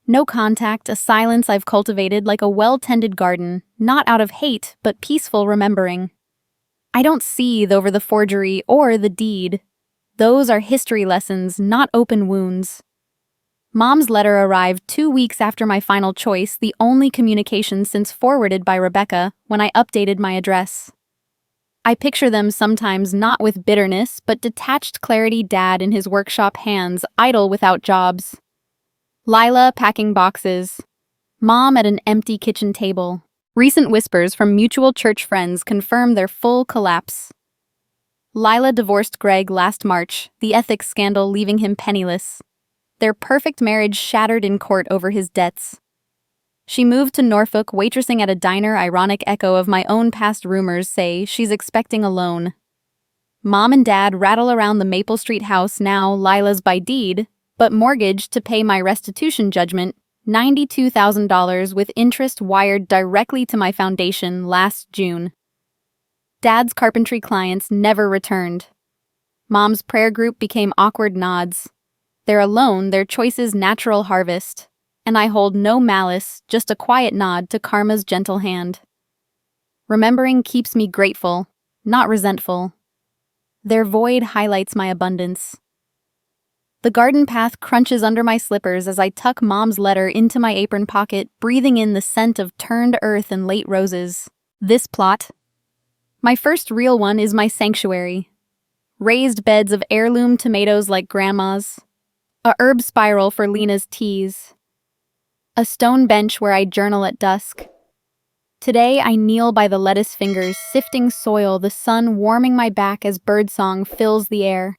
No contact, a silence I've cultivated like a well-tended garden, not out of hate, but peaceful remembering. I don't seethe over the forgery or the deed. Those are history lessons, not open wounds. Mom's letter arrived 2 weeks after my final choice, the only communication since forwarded by Rebecca when I updated my address. I picture them sometimes not with bitterness, but detached clarity: Dad in his workshop, hands idle without jobs. Lila packing boxes. Mom at an empty kitchen table. Recent whispers from mutual church friends confirm their full collapse. Lila divorced Greg last March, the ethics scandal leaving him penniless. Their perfect marriage shattered in court over his debts. She moved to Norfolk, waitressing at a diner, ironic echo of my own past. Rumors say she's expecting a loan. Mom and Dad rattle around the Maple Street house, now Lila's by deed, but mortgaged to pay my restitution judgment, $92,000 with interest wired directly to my foundation last June. Dad's carpentry clients never returned. Mom's prayer group became awkward nods. They're alone, their choices natural harvest. And I hold no malice, just a quiet nod to karma's gentle hand. Remembering keeps me grateful, not resentful. Their void highlights my abundance. The garden path crunches under my slippers as I tuck Mom's letter into my apron pocket, breathing in the scent of turned earth and late roses. This plot. My first real one is my sanctuary. Raised beds of heirloom tomatoes like Grandma's. A herb spiral for Lena's teas. A stone bench where I journal at dusk. Today I kneel by the lettuce fingers, sifting soil, the sun warming my back as birdsong fills the air.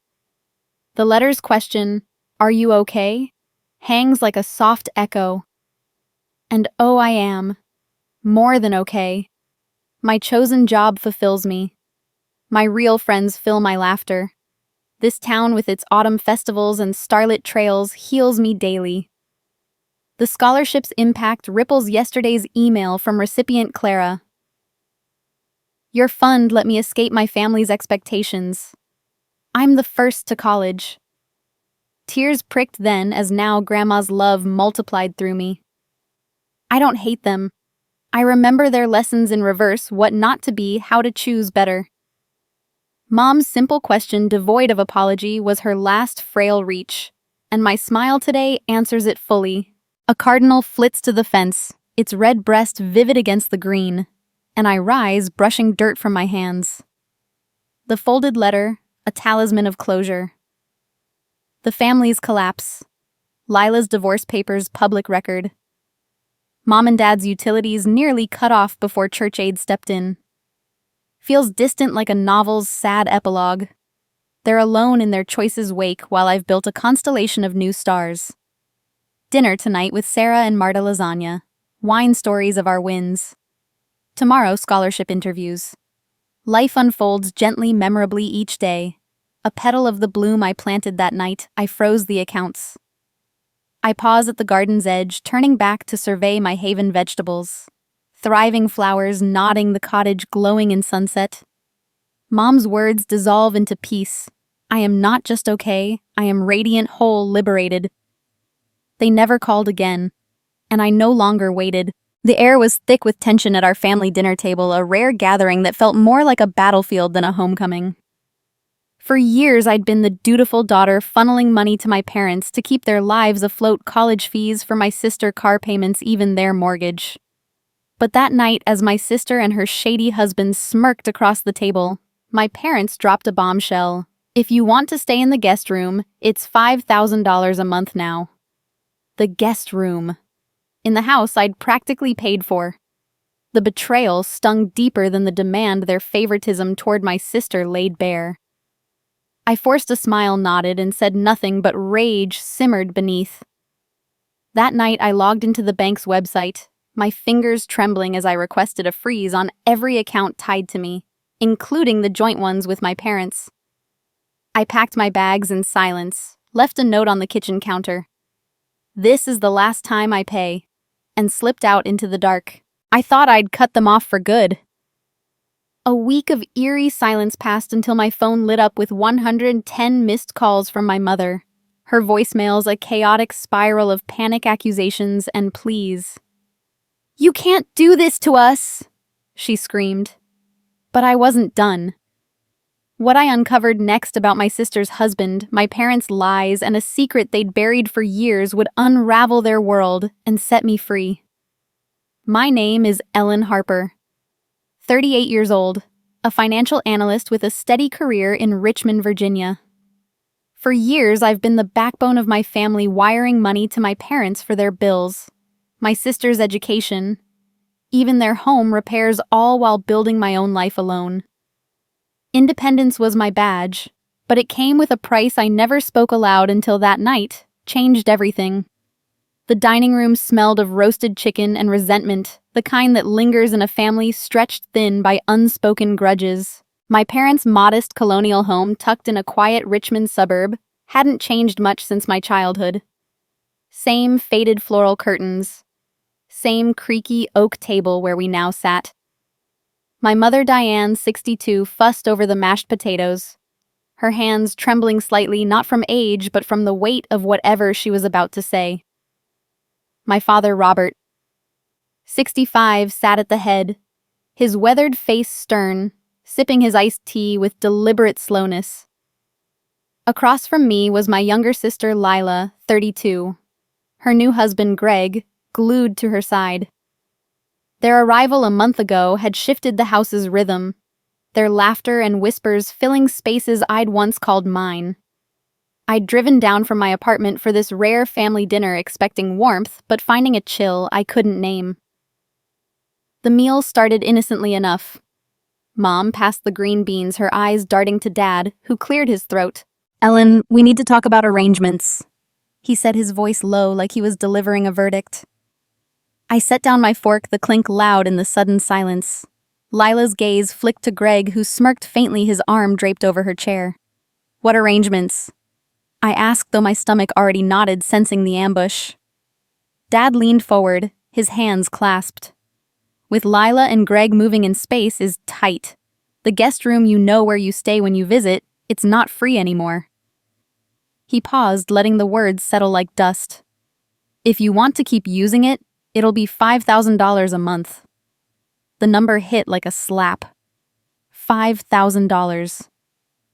The letter's question, "Are you okay?" hangs like a soft echo. And oh, I am. More than okay. My chosen job fulfills me. My real friends fill my laughter. This town with its autumn festivals and starlit trails heals me daily. The scholarship's impact ripples yesterday's email from recipient Clara. Your fund let me escape my family's expectations. I'm the first to college. Tears pricked then as now Grandma's love multiplied through me. I don't hate them. I remember their lessons in reverse, what not to be, how to choose better. Mom's simple question, devoid of apology, was her last frail reach, and my smile today answers it fully. A cardinal flits to the fence, its red breast vivid against the green, and I rise, brushing dirt from my hands. The folded letter, a talisman of closure. The family's collapse. Lila's divorce papers public record. Mom and Dad's utilities nearly cut off before church aid stepped in. Feels distant like a novel's sad epilogue. They're alone in their choices' wake while I've built a constellation of new stars. Dinner tonight with Sarah and Marta lasagna. Wine stories of our wins. Tomorrow, scholarship interviews. Life unfolds gently, memorably each day. A petal of the bloom I planted that night, I froze the accounts. I pause at the garden's edge, turning back to survey my haven vegetables. Thriving flowers nodding, the cottage glowing in sunset. Mom's words dissolve into peace. I am not just okay, I am radiant, whole, liberated. They never called again, and I no longer waited. The air was thick with tension at our family dinner table, a rare gathering that felt more like a battlefield than a homecoming. For years, I'd been the dutiful daughter funneling money to my parents to keep their lives afloat, college fees for my sister, car payments, even their mortgage. But that night, as my sister and her shady husband smirked across the table, my parents dropped a bombshell. If you want to stay in the guest room, it's $5,000 a month now. The guest room. In the house I'd practically paid for. The betrayal stung deeper than the demand their favoritism toward my sister laid bare. I forced a smile, nodded, and said nothing, but rage simmered beneath. That night I logged into the bank's website, my fingers trembling as I requested a freeze on every account tied to me, including the joint ones with my parents. I packed my bags in silence, left a note on the kitchen counter. This is the last time I pay, and slipped out into the dark. I thought I'd cut them off for good. A week of eerie silence passed until my phone lit up with 110 missed calls from my mother. Her voicemails a chaotic spiral of panic accusations and pleas. "You can't do this to us," she screamed. But I wasn't done. What I uncovered next about my sister's husband, my parents' lies, and a secret they'd buried for years would unravel their world and set me free. My name is Ellen Harper, 38 years old, a financial analyst with a steady career in Richmond, Virginia. For years, I've been the backbone of my family, wiring money to my parents for their bills, my sister's education, even their home repairs, all while building my own life alone. Independence was my badge, but it came with a price I never spoke aloud until that night changed everything. The dining room smelled of roasted chicken and resentment, the kind that lingers in a family stretched thin by unspoken grudges. My parents' modest colonial home, tucked in a quiet Richmond suburb, hadn't changed much since my childhood. Same faded floral curtains. Same creaky oak table where we now sat. My mother Diane, 62, fussed over the mashed potatoes, her hands trembling slightly, not from age but from the weight of whatever she was about to say. My father Robert, 65, sat at the head, his weathered face stern, sipping his iced tea with deliberate slowness. Across from me was my younger sister Lila, 32. Her new husband Greg, glued to her side. Their arrival a month ago had shifted the house's rhythm, their laughter and whispers filling spaces I'd once called mine. I'd driven down from my apartment for this rare family dinner expecting warmth, but finding a chill I couldn't name. The meal started innocently enough. Mom passed the green beans, her eyes darting to Dad, who cleared his throat. "Ellen, we need to talk about arrangements," he said, his voice low like he was delivering a verdict. I set down my fork, the clink loud in the sudden silence. Lila's gaze flicked to Greg, who smirked faintly, his arm draped over her chair. "What arrangements?" I asked, though my stomach already knotted, sensing the ambush. Dad leaned forward, his hands clasped. "With Lila and Greg moving in, space is tight. The guest room, you know where you stay when you visit, it's not free anymore." He paused, letting the words settle like dust. "If you want to keep using it, it'll be $5,000 a month." The number hit like a slap. $5,000.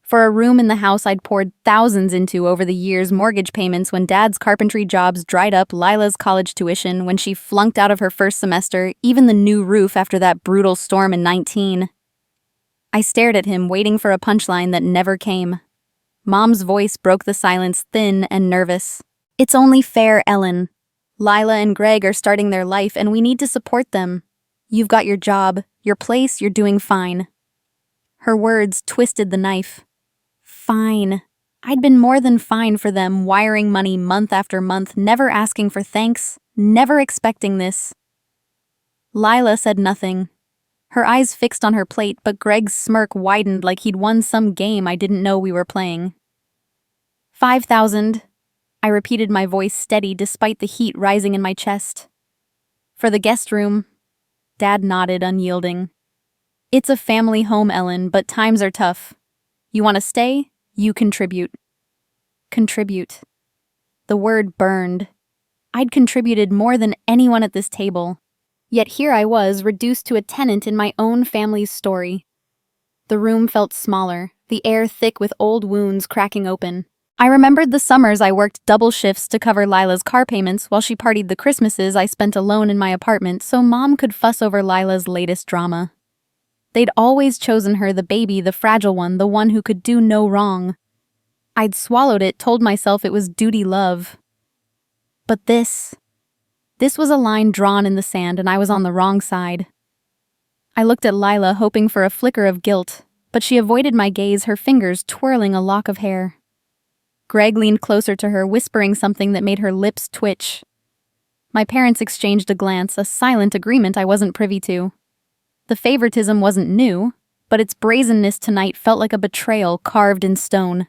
For a room in the house I'd poured thousands into over the years, mortgage payments when Dad's carpentry jobs dried up, Lila's college tuition when she flunked out of her first semester, even the new roof after that brutal storm in 19. I stared at him, waiting for a punchline that never came. Mom's voice broke the silence, thin and nervous. "It's only fair, Ellen. Lila and Greg are starting their life, and we need to support them. You've got your job, your place, you're doing fine." Her words twisted the knife. Fine. I'd been more than fine for them, wiring money month after month, never asking for thanks, never expecting this. Lila said nothing. Her eyes fixed on her plate, but Greg's smirk widened like he'd won some game I didn't know we were playing. 5,000. I repeated, my voice steady despite the heat rising in my chest. "For the guest room." Dad nodded, unyielding. "It's a family home, Ellen, but times are tough. You want to stay? You contribute." Contribute. The word burned. I'd contributed more than anyone at this table. Yet here I was, reduced to a tenant in my own family's story. The room felt smaller, the air thick with old wounds cracking open. I remembered the summers I worked double shifts to cover Lila's car payments while she partied the Christmases I spent alone in my apartment so Mom could fuss over Lila's latest drama. They'd always chosen her, the baby, the fragile one, the one who could do no wrong. I'd swallowed it, told myself it was duty love. But this was a line drawn in the sand, and I was on the wrong side. I looked at Lila, hoping for a flicker of guilt, but she avoided my gaze, her fingers twirling a lock of hair. Greg leaned closer to her, whispering something that made her lips twitch. My parents exchanged a glance, a silent agreement I wasn't privy to. The favoritism wasn't new, but its brazenness tonight felt like a betrayal carved in stone.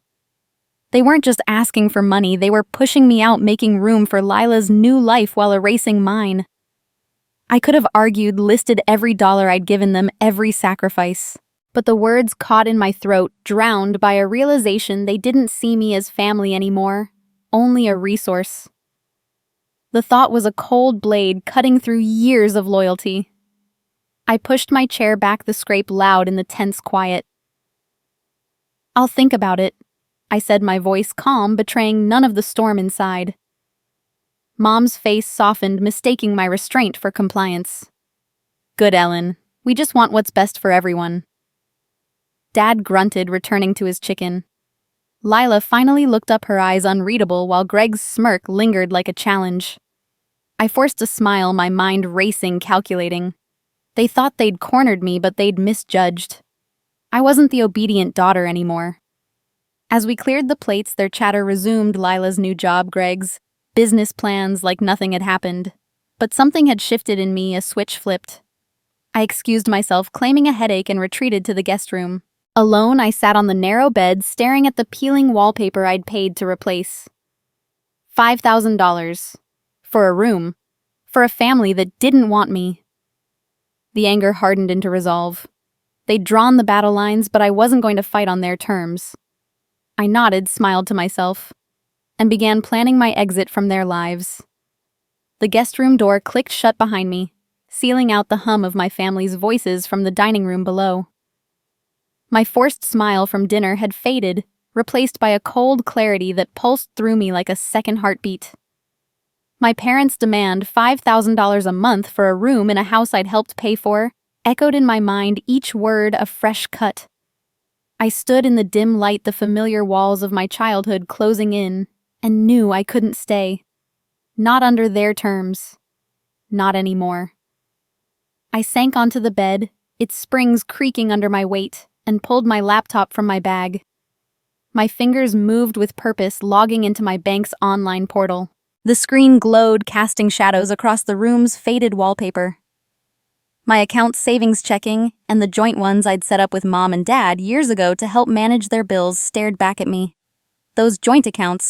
They weren't just asking for money, they were pushing me out, making room for Lila's new life while erasing mine. I could have argued, listed every dollar I'd given them, every sacrifice. But the words caught in my throat, drowned by a realization they didn't see me as family anymore, only a resource. The thought was a cold blade cutting through years of loyalty. I pushed my chair back, the scrape loud in the tense quiet. "I'll think about it," I said, my voice calm, betraying none of the storm inside. Mom's face softened, mistaking my restraint for compliance. "Good, Ellen. We just want what's best for everyone." Dad grunted, returning to his chicken. Lila finally looked up, her eyes unreadable, while Greg's smirk lingered like a challenge. I forced a smile, my mind racing, calculating. They thought they'd cornered me, but they'd misjudged. I wasn't the obedient daughter anymore. As we cleared the plates, their chatter resumed, Lila's new job, Greg's, business plans, like nothing had happened. But something had shifted in me, a switch flipped. I excused myself, claiming a headache, and retreated to the guest room. Alone, I sat on the narrow bed, staring at the peeling wallpaper I'd paid to replace. $5,000. For a room. For a family that didn't want me. The anger hardened into resolve. They'd drawn the battle lines, but I wasn't going to fight on their terms. I nodded, smiled to myself, and began planning my exit from their lives. The guest room door clicked shut behind me, sealing out the hum of my family's voices from the dining room below. My forced smile from dinner had faded, replaced by a cold clarity that pulsed through me like a second heartbeat. My parents' demand $5,000 a month for a room in a house I'd helped pay for echoed in my mind, each word a fresh cut. I stood in the dim light, the familiar walls of my childhood closing in, and knew I couldn't stay. Not under their terms. Not anymore. I sank onto the bed, its springs creaking under my weight, and pulled my laptop from my bag. My fingers moved with purpose, logging into my bank's online portal. The screen glowed, casting shadows across the room's faded wallpaper. My account savings checking and the joint ones I'd set up with Mom and Dad years ago to help manage their bills stared back at me. Those joint accounts,